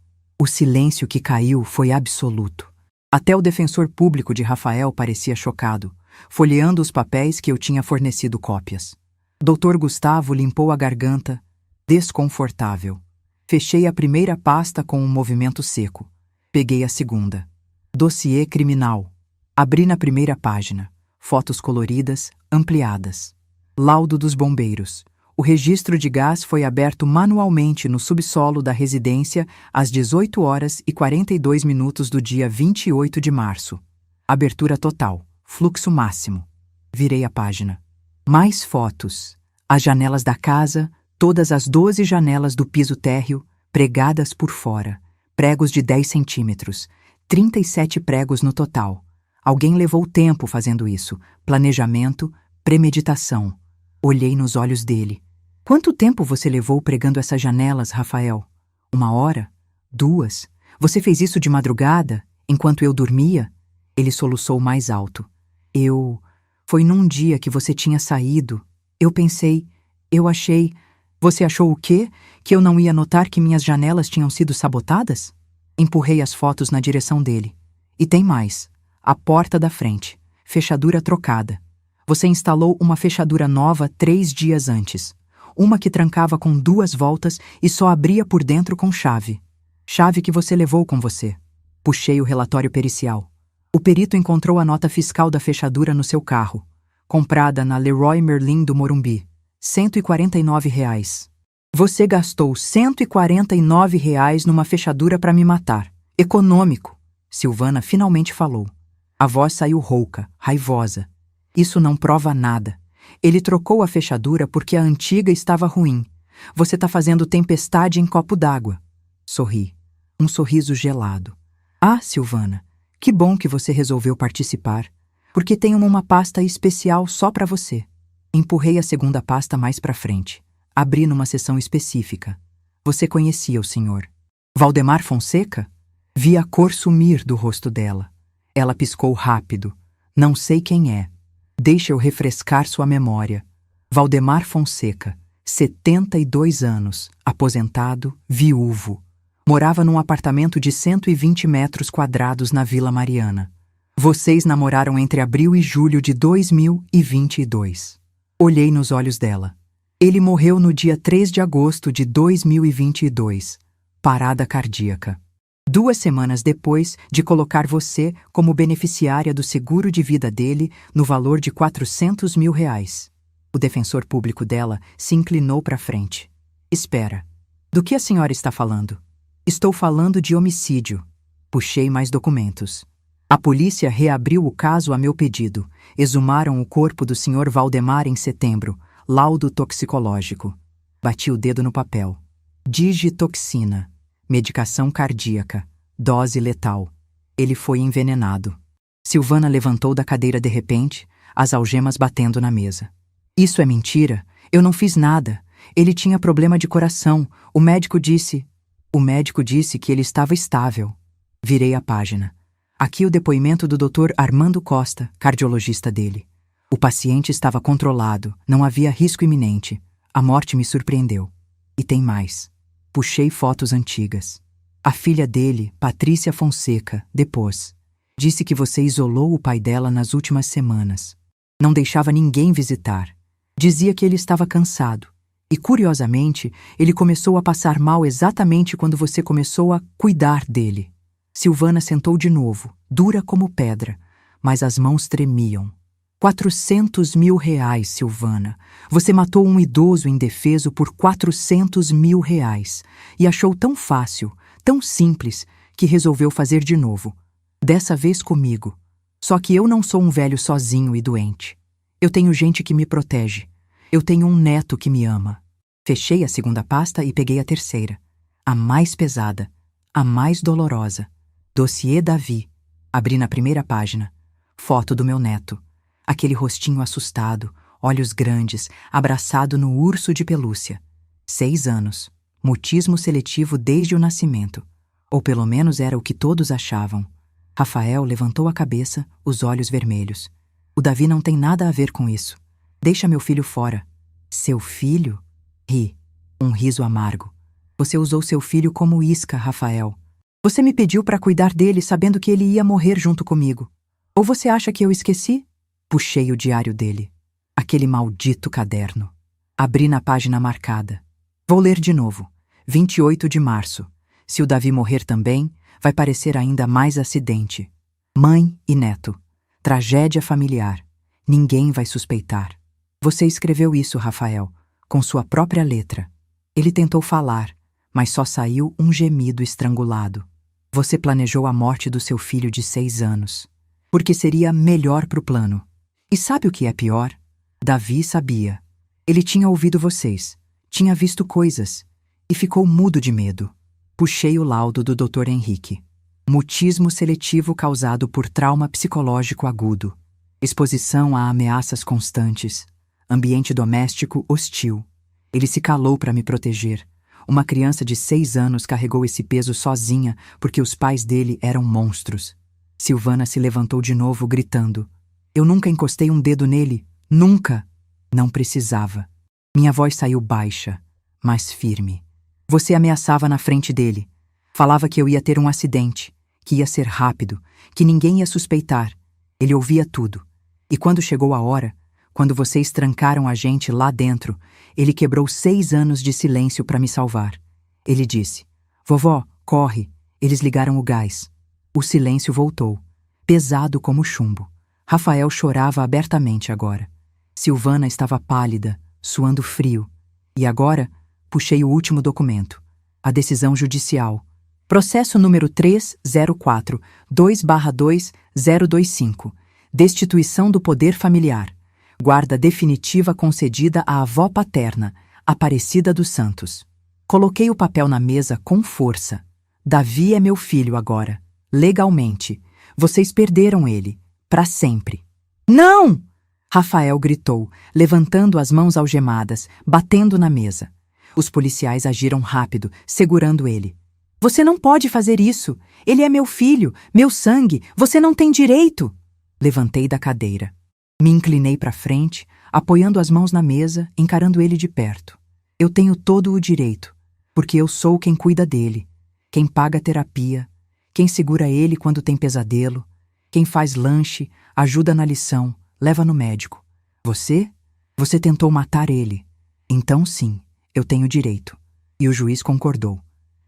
O silêncio que caiu foi absoluto. Até o defensor público de Rafael parecia chocado, folheando os papéis que eu tinha fornecido cópias. Dr. Gustavo limpou a garganta, desconfortável. Fechei a primeira pasta com um movimento seco. Peguei a segunda. Dossiê criminal. Abri na primeira página. Fotos coloridas, ampliadas. Laudo dos bombeiros. O registro de gás foi aberto manualmente no subsolo da residência às 18h42 do dia 28 de março. Abertura total. Fluxo máximo. Virei a página. Mais fotos. As janelas da casa, todas as 12 janelas do piso térreo, pregadas por fora. Pregos de 10 centímetros. 37 pregos no total. Alguém levou tempo fazendo isso. Planejamento, premeditação. Olhei nos olhos dele. Quanto tempo você levou pregando essas janelas, Rafael? 1 hora? 2? Você fez isso de madrugada, enquanto eu dormia? Ele soluçou mais alto. Foi num dia que você tinha saído. Eu achei... Você achou o quê? Que eu não ia notar que minhas janelas tinham sido sabotadas? Empurrei as fotos na direção dele. E tem mais. A porta da frente. Fechadura trocada. Você instalou uma fechadura nova 3 dias antes. Uma que trancava com 2 voltas e só abria por dentro com chave. Chave que você levou com você. Puxei o relatório pericial. O perito encontrou a nota fiscal da fechadura no seu carro. Comprada na Leroy Merlin do Morumbi. R$ 149. Você gastou R$ 149 numa fechadura para me matar. Econômico. Silvana finalmente falou. A voz saiu rouca, raivosa. Isso não prova nada. Ele trocou a fechadura porque a antiga estava ruim. Você está fazendo tempestade em copo d'água. Sorri. Um sorriso gelado. Ah, Silvana, que bom que você resolveu participar, porque tenho uma pasta especial só para você. Empurrei a segunda pasta mais para frente. Abri numa seção específica. Você conhecia o senhor. Valdemar Fonseca? Vi a cor sumir do rosto dela. Ela piscou rápido. Não sei quem é. Deixa eu refrescar sua memória. Valdemar Fonseca, 72 anos, aposentado, viúvo. Morava num apartamento de 120 metros quadrados na Vila Mariana. Vocês namoraram entre abril e julho de 2022. Olhei nos olhos dela. Ele morreu no dia 3 de agosto de 2022. Parada cardíaca. 2 semanas depois de colocar você como beneficiária do seguro de vida dele no valor de R$ 400 mil. O defensor público dela se inclinou para frente. Espera. Do que a senhora está falando? Estou falando de homicídio. Puxei mais documentos. A polícia reabriu o caso a meu pedido. Exumaram o corpo do Sr. Valdemar em setembro. Laudo toxicológico. Bati o dedo no papel. Digitoxina. Medicação cardíaca. Dose letal. Ele foi envenenado. Silvana levantou da cadeira de repente, as algemas batendo na mesa. Isso é mentira. Eu não fiz nada. Ele tinha problema de coração. O médico disse que ele estava estável. Virei a página. Aqui o depoimento do Dr. Armando Costa, cardiologista dele. O paciente estava controlado, não havia risco iminente. A morte me surpreendeu. E tem mais. Puxei fotos antigas. A filha dele, Patrícia Fonseca, depôs. Disse que você isolou o pai dela nas últimas semanas. Não deixava ninguém visitar. Dizia que ele estava cansado. E, curiosamente, ele começou a passar mal exatamente quando você começou a cuidar dele. Silvana sentou de novo, dura como pedra, mas as mãos tremiam. R$ 400 mil, Silvana. Você matou um idoso indefeso por R$ 400 mil e achou tão fácil, tão simples, que resolveu fazer de novo. Dessa vez comigo. Só que eu não sou um velho sozinho e doente. Eu tenho gente que me protege. Eu tenho um neto que me ama. Fechei a segunda pasta e peguei a terceira. A mais pesada, a mais dolorosa. Dossiê Davi. Abri na primeira página. Foto do meu neto. Aquele rostinho assustado, olhos grandes, abraçado no urso de pelúcia. 6 anos. Mutismo seletivo desde o nascimento. Ou pelo menos era o que todos achavam. Rafael levantou a cabeça, os olhos vermelhos. O Davi não tem nada a ver com isso. Deixa meu filho fora. Seu filho? Ri. Um riso amargo. Você usou seu filho como isca, Rafael. Você me pediu para cuidar dele sabendo que ele ia morrer junto comigo. Ou você acha que eu esqueci? Puxei o diário dele. Aquele maldito caderno. Abri na página marcada. Vou ler de novo. 28 de março. Se o Davi morrer também, vai parecer ainda mais acidente. Mãe e neto. Tragédia familiar. Ninguém vai suspeitar. Você escreveu isso, Rafael, com sua própria letra. Ele tentou falar, mas só saiu um gemido estrangulado. Você planejou a morte do seu filho de 6 anos. Porque seria melhor pro plano. E sabe o que é pior? Davi sabia. Ele tinha ouvido vocês, tinha visto coisas, e ficou mudo de medo. Puxei o laudo do Dr. Henrique. Mutismo seletivo causado por trauma psicológico agudo. Exposição a ameaças constantes. Ambiente doméstico hostil. Ele se calou para me proteger. Uma criança de 6 anos carregou esse peso sozinha porque os pais dele eram monstros. Silvana se levantou de novo, gritando. Eu nunca encostei um dedo nele. Nunca! Não precisava. Minha voz saiu baixa, mas firme. Você ameaçava na frente dele. Falava que eu ia ter um acidente, que ia ser rápido, que ninguém ia suspeitar. Ele ouvia tudo. E quando chegou a hora, quando vocês trancaram a gente lá dentro, ele quebrou 6 anos de silêncio para me salvar. Ele disse: "Vovó, corre." Eles ligaram o gás. O silêncio voltou, pesado como chumbo. Rafael chorava abertamente agora. Silvana estava pálida, suando frio. E agora, puxei o último documento. A decisão judicial. Processo número 304-2/2025. Destituição do poder familiar. Guarda definitiva concedida à avó paterna, Aparecida dos Santos. Coloquei o papel na mesa com força. Davi é meu filho agora, legalmente. Vocês perderam ele, para sempre. Não! Rafael gritou, levantando as mãos algemadas, batendo na mesa. Os policiais agiram rápido, segurando ele. Você não pode fazer isso. Ele é meu filho, meu sangue. Você não tem direito. Levantei da cadeira. Me inclinei para frente, apoiando as mãos na mesa, encarando ele de perto. Eu tenho todo o direito, porque eu sou quem cuida dele, quem paga a terapia, quem segura ele quando tem pesadelo, quem faz lanche, ajuda na lição, leva no médico. Você? Você tentou matar ele. Então sim, eu tenho direito. E o juiz concordou.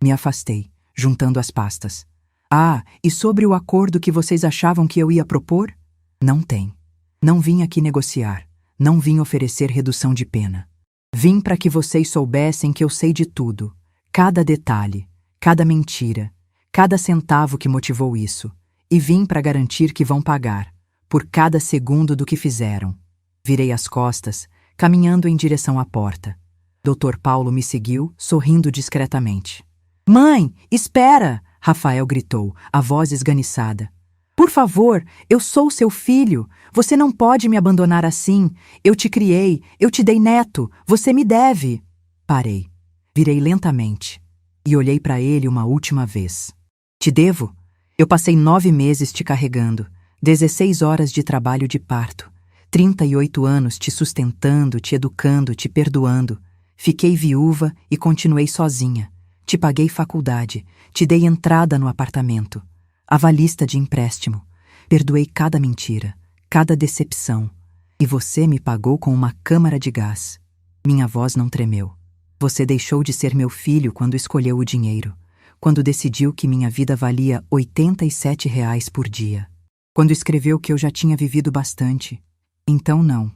Me afastei, juntando as pastas. Ah, e sobre o acordo que vocês achavam que eu ia propor? Não tem. Não vim aqui negociar. Não vim oferecer redução de pena. Vim para que vocês soubessem que eu sei de tudo. Cada detalhe, cada mentira, cada centavo que motivou isso. E vim para garantir que vão pagar, por cada segundo do que fizeram. Virei as costas, caminhando em direção à porta. Dr. Paulo me seguiu, sorrindo discretamente. Mãe, espera! Rafael gritou, a voz esganiçada. Por favor, eu sou seu filho. Você não pode me abandonar assim. Eu te criei, eu te dei neto. Você me deve. Parei. Virei lentamente e olhei para ele uma última vez. Te devo? Eu passei 9 meses te carregando, 16 horas de trabalho de parto, 38 anos te sustentando, te educando, te perdoando. Fiquei viúva e continuei sozinha. Te paguei faculdade, te dei entrada no apartamento, avalista de empréstimo. Perdoei cada mentira, cada decepção. E você me pagou com uma câmara de gás. Minha voz não tremeu. Você deixou de ser meu filho quando escolheu o dinheiro, quando decidiu que minha vida valia R$ 87 por dia, quando escreveu que eu já tinha vivido bastante. Então não,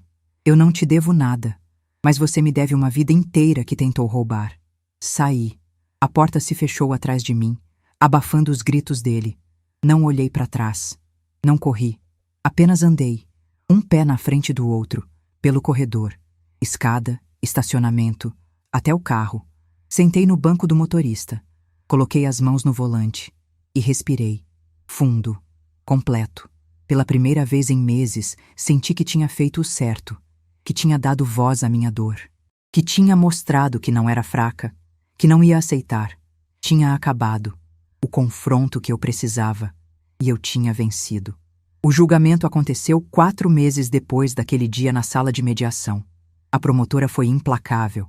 eu não te devo nada, mas você me deve uma vida inteira que tentou roubar. Saí. A porta se fechou atrás de mim, abafando os gritos dele. Não olhei para trás. Não corri. Apenas andei, um pé na frente do outro, pelo corredor, escada, estacionamento, até o carro. Sentei no banco do motorista. Coloquei as mãos no volante e respirei. Fundo, completo. Pela primeira vez em meses, senti que tinha feito o certo, que tinha dado voz à minha dor, que tinha mostrado que não era fraca, que não ia aceitar. Tinha acabado o confronto que eu precisava e eu tinha vencido. O julgamento aconteceu 4 meses depois daquele dia na sala de mediação. A promotora foi implacável.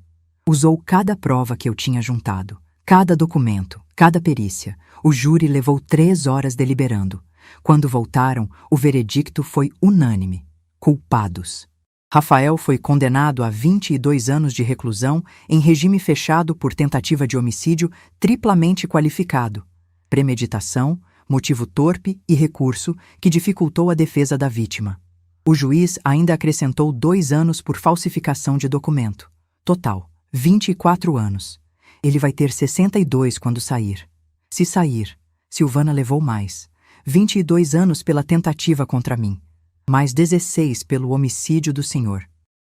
Usou cada prova que eu tinha juntado, cada documento, cada perícia. O júri levou 3 horas deliberando. Quando voltaram, o veredicto foi unânime. Culpados. Rafael foi condenado a 22 anos de reclusão em regime fechado por tentativa de homicídio triplamente qualificado. Premeditação, motivo torpe e recurso que dificultou a defesa da vítima. O juiz ainda acrescentou 2 anos por falsificação de documento. Total, 24 anos. Ele vai ter 62 quando sair. Se sair, Silvana levou mais. 22 anos pela tentativa contra mim. Mais 16 pelo homicídio do senhor.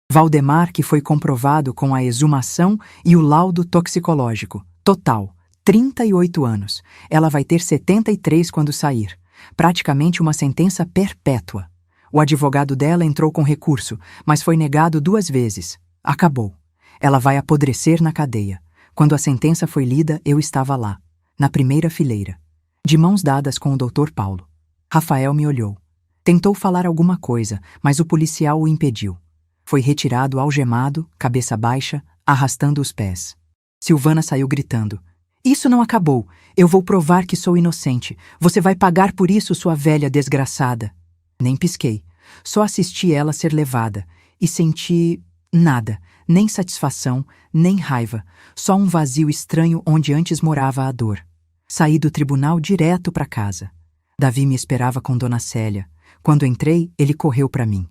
Valdemar, que foi comprovado com a exumação e o laudo toxicológico. Total, 38 anos. Ela vai ter 73 quando sair. Praticamente uma sentença perpétua. O advogado dela entrou com recurso, mas foi negado 2 vezes. Acabou. Ela vai apodrecer na cadeia. Quando a sentença foi lida, eu estava lá, na primeira fileira, de mãos dadas com o Dr. Paulo. Rafael me olhou. Tentou falar alguma coisa, mas o policial o impediu. Foi retirado algemado, cabeça baixa, arrastando os pés. Silvana saiu gritando. Isso não acabou. Eu vou provar que sou inocente. Você vai pagar por isso, sua velha desgraçada. Nem pisquei. Só assisti ela ser levada. E senti nada. Nem satisfação, nem raiva. Só um vazio estranho onde antes morava a dor. Saí do tribunal direto para casa. Davi me esperava com Dona Célia. Quando entrei, ele correu para mim.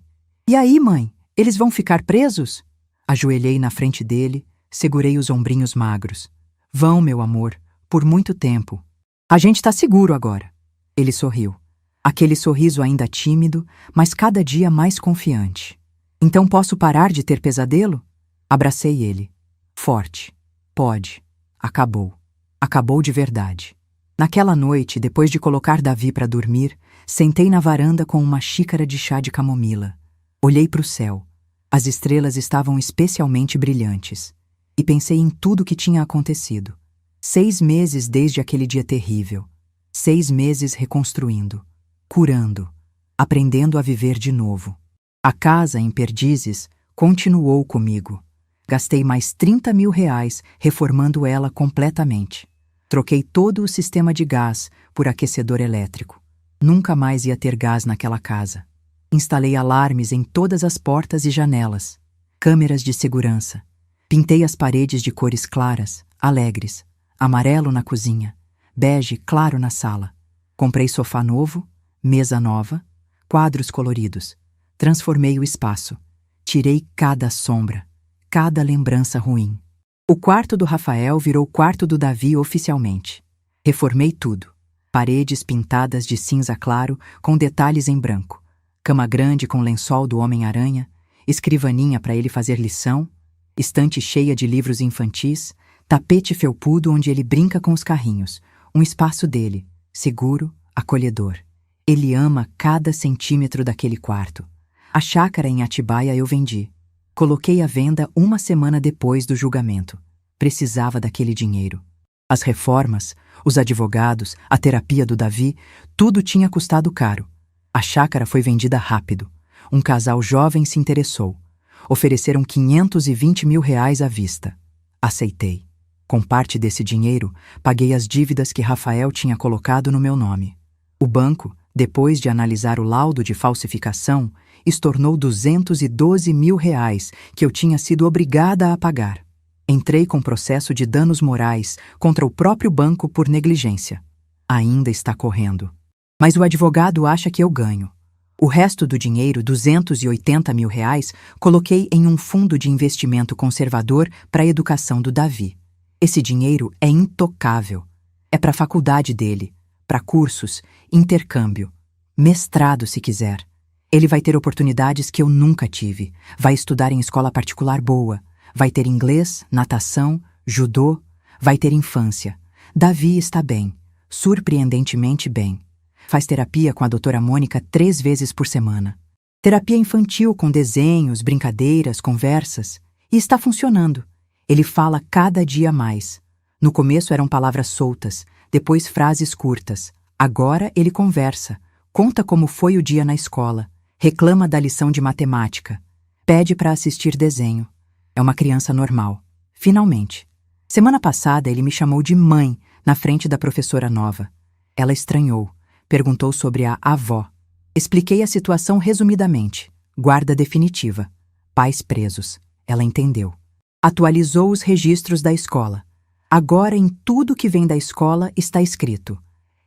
E aí, mãe? Eles vão ficar presos? Ajoelhei na frente dele, segurei os ombrinhos magros. Vão, meu amor, por muito tempo. A gente tá seguro agora. Ele sorriu. Aquele sorriso ainda tímido, mas cada dia mais confiante. Então posso parar de ter pesadelo? Abracei ele. Forte. Pode. Acabou. Acabou de verdade. Naquela noite, depois de colocar Davi para dormir, sentei na varanda com uma xícara de chá de camomila. Olhei para o céu. As estrelas estavam especialmente brilhantes. E pensei em tudo que tinha acontecido. 6 meses desde aquele dia terrível. 6 meses reconstruindo, curando, aprendendo a viver de novo. A casa em Perdizes continuou comigo. Gastei mais R$ 30.000 reformando ela completamente. Troquei todo o sistema de gás por aquecedor elétrico. Nunca mais ia ter gás naquela casa. Instalei alarmes em todas as portas e janelas, câmeras de segurança. Pintei as paredes de cores claras, alegres, amarelo na cozinha, bege claro na sala. Comprei sofá novo, mesa nova, quadros coloridos. Transformei o espaço. Tirei cada sombra, cada lembrança ruim. O quarto do Rafael virou o quarto do Davi oficialmente. Reformei tudo. Paredes pintadas de cinza claro com detalhes em branco. Cama grande com lençol do Homem-Aranha, escrivaninha para ele fazer lição, estante cheia de livros infantis, tapete felpudo onde ele brinca com os carrinhos, um espaço dele, seguro, acolhedor. Ele ama cada centímetro daquele quarto. A chácara em Atibaia eu vendi. Coloquei à venda 1 semana depois do julgamento. Precisava daquele dinheiro. As reformas, os advogados, a terapia do Davi, tudo tinha custado caro. A chácara foi vendida rápido. Um casal jovem se interessou. Ofereceram R$ 520.000 à vista. Aceitei. Com parte desse dinheiro, paguei as dívidas que Rafael tinha colocado no meu nome. O banco, depois de analisar o laudo de falsificação, estornou R$ 212.000 que eu tinha sido obrigada a pagar. Entrei com processo de danos morais contra o próprio banco por negligência. Ainda está correndo. Mas o advogado acha que eu ganho. O resto do dinheiro, R$ 280.000, coloquei em um fundo de investimento conservador para a educação do Davi. Esse dinheiro é intocável. É para a faculdade dele, para cursos, intercâmbio, mestrado se quiser. Ele vai ter oportunidades que eu nunca tive. Vai estudar em escola particular boa. Vai ter inglês, natação, judô. Vai ter infância. Davi está bem, surpreendentemente bem. Faz terapia com a doutora Mônica 3 vezes por semana. Terapia infantil com desenhos, brincadeiras, conversas. E está funcionando. Ele fala cada dia mais. No começo eram palavras soltas, depois frases curtas. Agora ele conversa, conta como foi o dia na escola, reclama da lição de matemática, pede para assistir desenho. É uma criança normal. Finalmente. Semana passada ele me chamou de mãe na frente da professora nova. Ela estranhou. Perguntou sobre a avó. Expliquei a situação resumidamente. Guarda definitiva. Pais presos. Ela entendeu. Atualizou os registros da escola. Agora em tudo que vem da escola está escrito: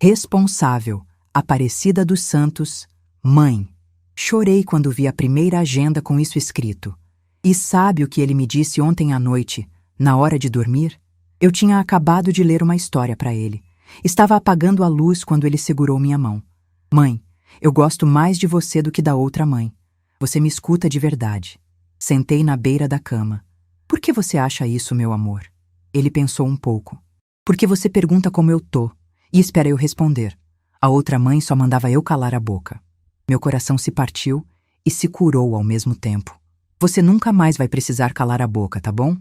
responsável, Aparecida dos Santos, mãe. Chorei quando vi a primeira agenda com isso escrito. E sabe o que ele me disse ontem à noite, na hora de dormir? Eu tinha acabado de ler uma história para ele. Estava apagando a luz quando ele segurou minha mão. Mãe, eu gosto mais de você do que da outra mãe. Você me escuta de verdade. Sentei na beira da cama. Por que você acha isso, meu amor? Ele pensou um pouco. Porque você pergunta como eu tô e espera eu responder. A outra mãe só mandava eu calar a boca. Meu coração se partiu e se curou ao mesmo tempo. Você nunca mais vai precisar calar a boca, tá bom?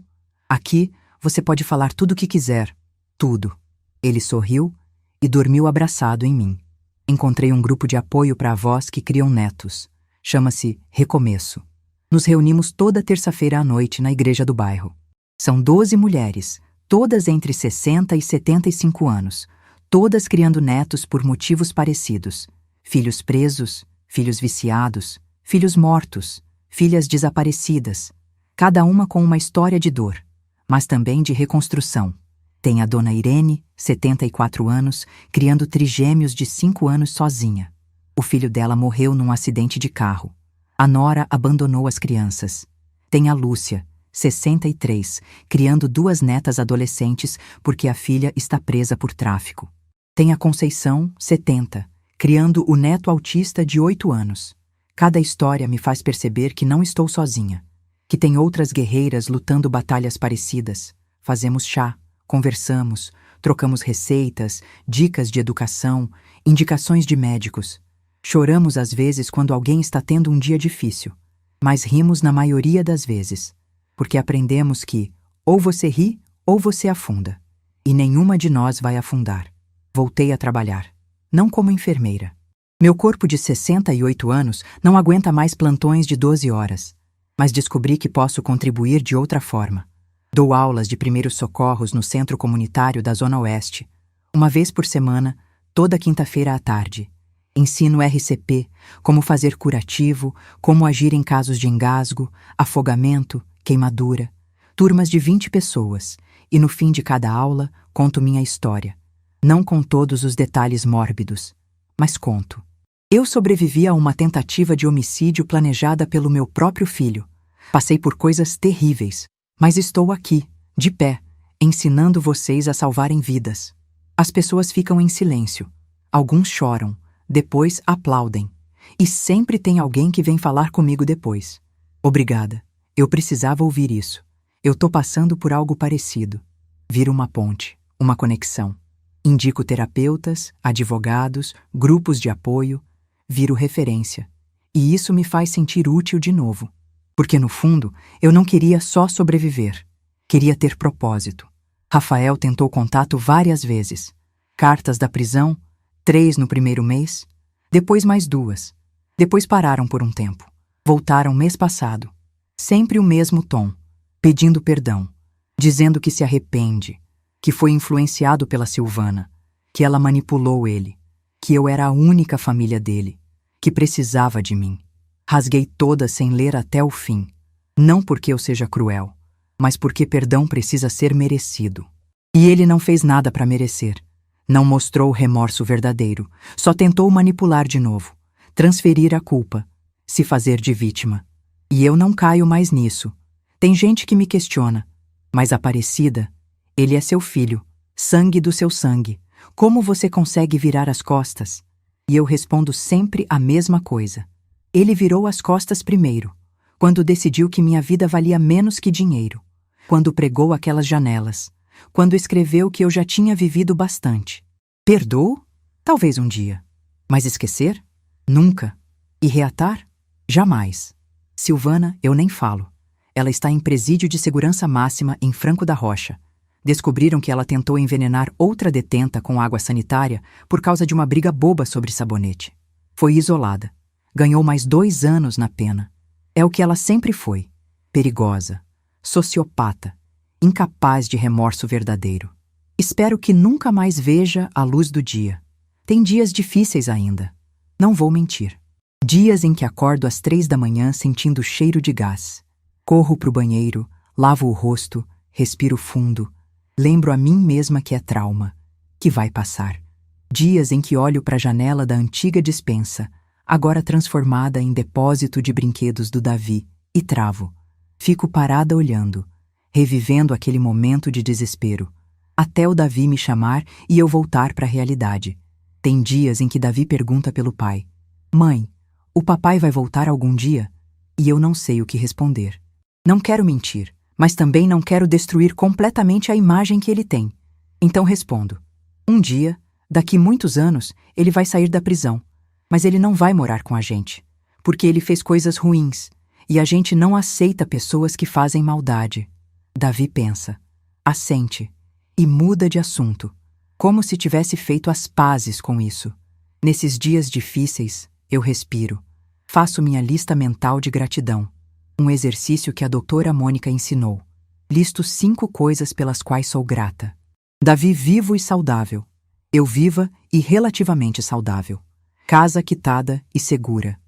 Aqui, você pode falar tudo o que quiser. Tudo. Ele sorriu e dormiu abraçado em mim. Encontrei um grupo de apoio para avós que criam netos. Chama-se Recomeço. Nos reunimos toda terça-feira à noite na igreja do bairro. São 12 mulheres, todas entre 60 e 75 anos, todas criando netos por motivos parecidos: filhos presos, filhos viciados, filhos mortos, filhas desaparecidas, cada uma com uma história de dor, mas também de reconstrução. Tem a dona Irene, 74 anos, criando trigêmeos de 5 anos sozinha. O filho dela morreu num acidente de carro. A nora abandonou as crianças. Tem a Lúcia, 63, criando 2 netas adolescentes porque a filha está presa por tráfico. Tem a Conceição, 70, criando o neto autista de 8 anos. Cada história me faz perceber que não estou sozinha, que tem outras guerreiras lutando batalhas parecidas. Fazemos chá, conversamos, trocamos receitas, dicas de educação, indicações de médicos. Choramos às vezes quando alguém está tendo um dia difícil, mas rimos na maioria das vezes, porque aprendemos que ou você ri ou você afunda, e nenhuma de nós vai afundar. Voltei a trabalhar, não como enfermeira. Meu corpo de 68 anos não aguenta mais plantões de 12 horas, mas descobri que posso contribuir de outra forma. Dou aulas de primeiros socorros no centro comunitário da Zona Oeste, uma vez por semana, toda quinta-feira à tarde. Ensino RCP, como fazer curativo, como agir em casos de engasgo, afogamento, queimadura. Turmas de 20 pessoas, e no fim de cada aula conto minha história. Não com todos os detalhes mórbidos, mas conto. Eu sobrevivi a uma tentativa de homicídio planejada pelo meu próprio filho. Passei por coisas terríveis, mas estou aqui, de pé, ensinando vocês a salvarem vidas. As pessoas ficam em silêncio. Alguns choram, depois aplaudem. E sempre tem alguém que vem falar comigo depois. Obrigada. Eu precisava ouvir isso. Eu tô passando por algo parecido. Viro uma ponte, uma conexão. Indico terapeutas, advogados, grupos de apoio. Viro referência. E isso me faz sentir útil de novo. Porque, no fundo, eu não queria só sobreviver. Queria ter propósito. Rafael tentou contato várias vezes. Cartas da prisão, 3 no primeiro mês, depois mais 2. Depois pararam por um tempo. Voltaram mês passado. Sempre o mesmo tom, pedindo perdão, dizendo que se arrepende, que foi influenciado pela Silvana, que ela manipulou ele, que eu era a única família dele, que precisava de mim. Rasguei toda sem ler até o fim. Não porque eu seja cruel, mas porque perdão precisa ser merecido. E ele não fez nada para merecer. Não mostrou o remorso verdadeiro. Só tentou manipular de novo, transferir a culpa, se fazer de vítima. E eu não caio mais nisso. Tem gente que me questiona. Mas Aparecida, ele é seu filho, sangue do seu sangue. Como você consegue virar as costas? E eu respondo sempre a mesma coisa. Ele virou as costas primeiro, quando decidiu que minha vida valia menos que dinheiro, quando pregou aquelas janelas, quando escreveu que eu já tinha vivido bastante. Perdoo? Talvez um dia. Mas esquecer? Nunca. E reatar? Jamais. Silvana, eu nem falo. Ela está em presídio de segurança máxima em Franco da Rocha. Descobriram que ela tentou envenenar outra detenta com água sanitária por causa de uma briga boba sobre sabonete. Foi isolada. Ganhou mais 2 anos na pena. É o que ela sempre foi. Perigosa. Sociopata. Incapaz de remorso verdadeiro. Espero que nunca mais veja a luz do dia. Tem dias difíceis ainda. Não vou mentir. Dias em que acordo às 3 da manhã sentindo o cheiro de gás. Corro pro banheiro, lavo o rosto, respiro fundo. Lembro a mim mesma que é trauma, que vai passar. Dias em que olho para a janela da antiga despensa, agora transformada em depósito de brinquedos do Davi, e travo. Fico parada olhando, revivendo aquele momento de desespero, até o Davi me chamar e eu voltar para a realidade. Tem dias em que Davi pergunta pelo pai: Mãe, o papai vai voltar algum dia? E eu não sei o que responder. Não quero mentir, mas também não quero destruir completamente a imagem que ele tem. Então respondo: um dia, daqui muitos anos, ele vai sair da prisão. Mas ele não vai morar com a gente, porque ele fez coisas ruins, e a gente não aceita pessoas que fazem maldade. Davi pensa, assente, e muda de assunto, como se tivesse feito as pazes com isso. Nesses dias difíceis, eu respiro. Faço minha lista mental de gratidão, um exercício que a doutora Mônica ensinou. Listo 5 coisas pelas quais sou grata. Davi vivo e saudável. Eu viva e relativamente saudável. Casa quitada e segura.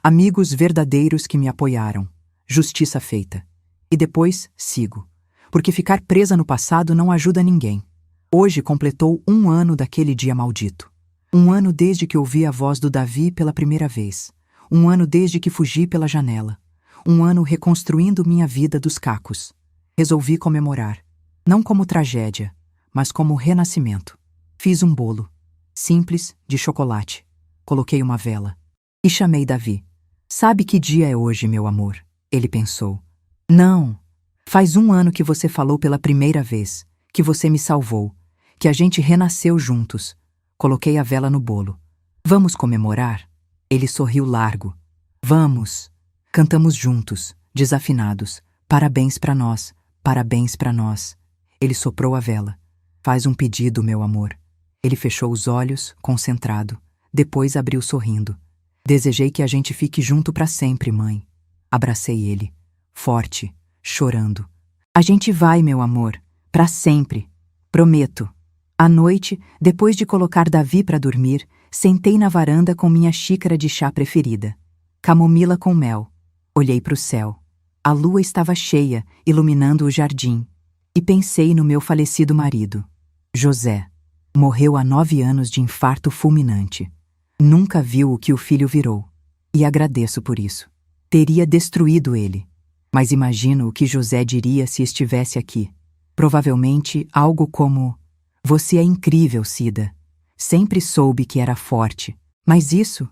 Amigos verdadeiros que me apoiaram. Justiça feita. E depois sigo. Porque ficar presa no passado não ajuda ninguém. Hoje completou 1 ano daquele dia maldito. 1 ano desde que ouvi a voz do Davi pela primeira vez. 1 ano desde que fugi pela janela. 1 ano reconstruindo minha vida dos cacos. Resolvi comemorar. Não como tragédia, mas como renascimento. Fiz um bolo. Simples, de chocolate. Coloquei uma vela. E chamei Davi. Sabe que dia é hoje, meu amor? Ele pensou. Não. Faz 1 ano que você falou pela primeira vez. Que você me salvou. Que a gente renasceu juntos. Coloquei a vela no bolo. Vamos comemorar? Ele sorriu largo. Vamos. Cantamos juntos, desafinados. Parabéns pra nós. Parabéns pra nós. Ele soprou a vela. Faz um pedido, meu amor. Ele fechou os olhos, concentrado. Depois abriu sorrindo. Desejei que a gente fique junto pra sempre, mãe. Abracei ele. Forte, chorando. A gente vai, meu amor. Pra sempre. Prometo. À noite, depois de colocar Davi pra dormir, sentei na varanda com minha xícara de chá preferida. Camomila com mel. Olhei pro céu. A lua estava cheia, iluminando o jardim. E pensei no meu falecido marido. José. Morreu há 9 anos de infarto fulminante. Nunca viu o que o filho virou. E agradeço por isso. Teria destruído ele. Mas imagino o que José diria se estivesse aqui. Provavelmente algo como: você é incrível, Cida. Sempre soube que era forte. Mas isso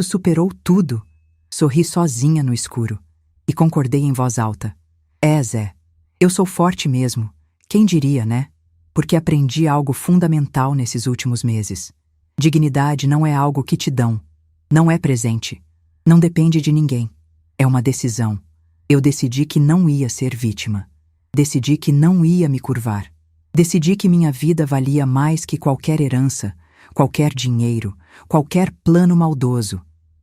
superou tudo. Sorri sozinha no escuro. E concordei em voz alta. É, Zé. Eu sou forte mesmo. Quem diria, né? Porque aprendi algo fundamental nesses últimos meses. Dignidade não é algo que te dão. Não é presente. Não depende de ninguém. É uma decisão. Eu decidi que não ia ser vítima. Decidi que não ia me curvar. Decidi que minha vida valia mais que qualquer herança, qualquer dinheiro, qualquer plano maldoso.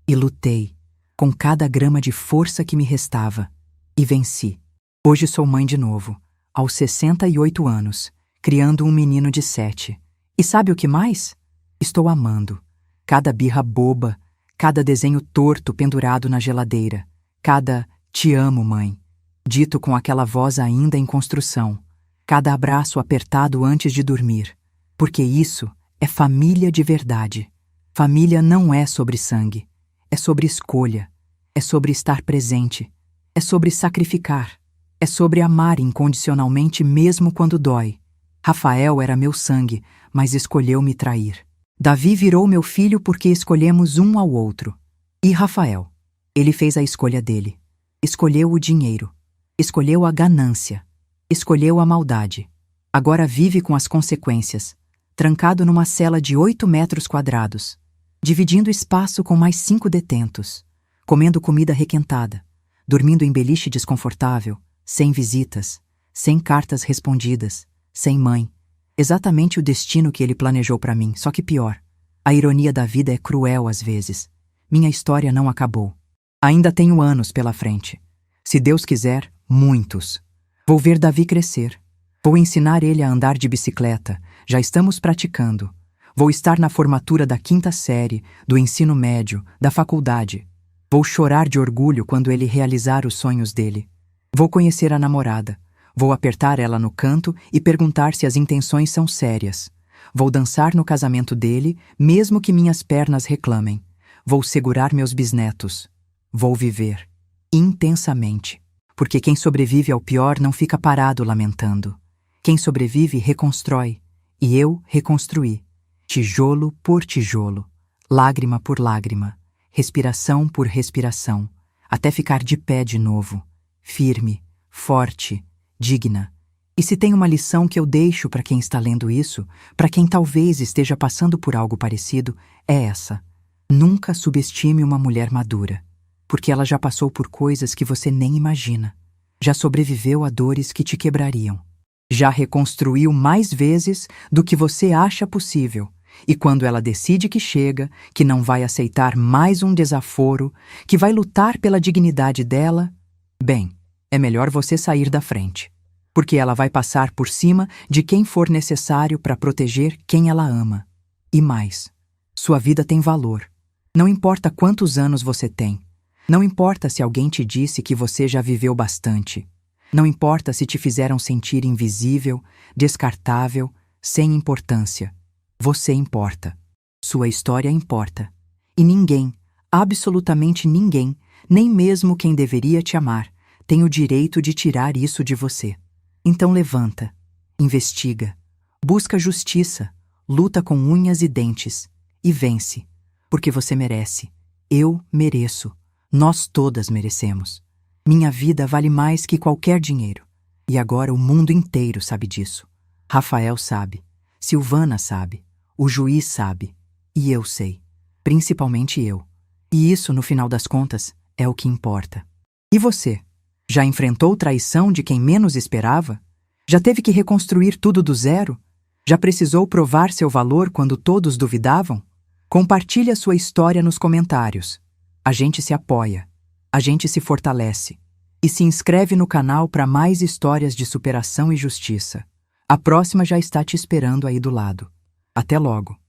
E lutei, com cada grama de força que me restava. E venci. Hoje sou mãe de novo, aos 68 anos, criando um menino de 7. E sabe o que mais? Estou amando. Cada birra boba, cada desenho torto pendurado na geladeira, cada "te amo, mãe", dito com aquela voz ainda em construção, cada abraço apertado antes de dormir. Porque isso é família de verdade. Família não é sobre sangue, é sobre escolha, é sobre estar presente, é sobre sacrificar, é sobre amar incondicionalmente mesmo quando dói. Rafael era meu sangue, mas escolheu me trair. Davi virou meu filho porque escolhemos um ao outro. E Rafael? Ele fez a escolha dele. Escolheu o dinheiro. Escolheu a ganância. Escolheu a maldade. Agora vive com as consequências, trancado numa cela de 8 metros quadrados, dividindo espaço com mais 5 detentos, comendo comida requentada, dormindo em beliche desconfortável, sem visitas, sem cartas respondidas, sem mãe. Exatamente o destino que ele planejou para mim, só que pior. A ironia da vida é cruel às vezes. Minha história não acabou. Ainda tenho anos pela frente. Se Deus quiser, muitos. Vou ver Davi crescer. Vou ensinar ele a andar de bicicleta. Já estamos praticando. Vou estar na formatura da 5ª série, do ensino médio, da faculdade. Vou chorar de orgulho quando ele realizar os sonhos dele. Vou conhecer a namorada. Vou apertar ela no canto e perguntar se as intenções são sérias. Vou dançar no casamento dele, mesmo que minhas pernas reclamem. Vou segurar meus bisnetos. Vou viver. Intensamente. Porque quem sobrevive ao pior não fica parado lamentando. Quem sobrevive reconstrói. E eu reconstruí. Tijolo por tijolo. Lágrima por lágrima. Respiração por respiração. Até ficar de pé de novo. Firme, forte, digna. E se tem uma lição que eu deixo para quem está lendo isso, para quem talvez esteja passando por algo parecido, é essa. Nunca subestime uma mulher madura, porque ela já passou por coisas que você nem imagina. Já sobreviveu a dores que te quebrariam. Já reconstruiu mais vezes do que você acha possível. E quando ela decide que chega, que não vai aceitar mais um desaforo, que vai lutar pela dignidade dela, bem, é melhor você sair da frente. porque ela vai passar por cima de quem for necessário para proteger quem ela ama. E mais, sua vida tem valor. Não importa quantos anos você tem. Não importa se alguém te disse que você já viveu bastante. Não importa se te fizeram sentir invisível, descartável, sem importância. Você importa. Sua história importa. E ninguém, absolutamente ninguém, nem mesmo quem deveria te amar, tem o direito de tirar isso de você. Então levanta, investiga, busca justiça, luta com unhas e dentes e vence, porque você merece. Eu mereço. Nós todas merecemos. Minha vida vale mais que qualquer dinheiro. E agora o mundo inteiro sabe disso. Rafael sabe, Silvana sabe, o juiz sabe, e eu sei. Principalmente eu. E isso, no final das contas, é o que importa. E você? Já enfrentou traição de quem menos esperava? Já teve que reconstruir tudo do zero? Já precisou provar seu valor quando todos duvidavam? Compartilhe a sua história nos comentários. A gente se apoia, a gente se fortalece. E se inscreve no canal para mais histórias de superação e justiça. A próxima já está te esperando aí do lado. Até logo!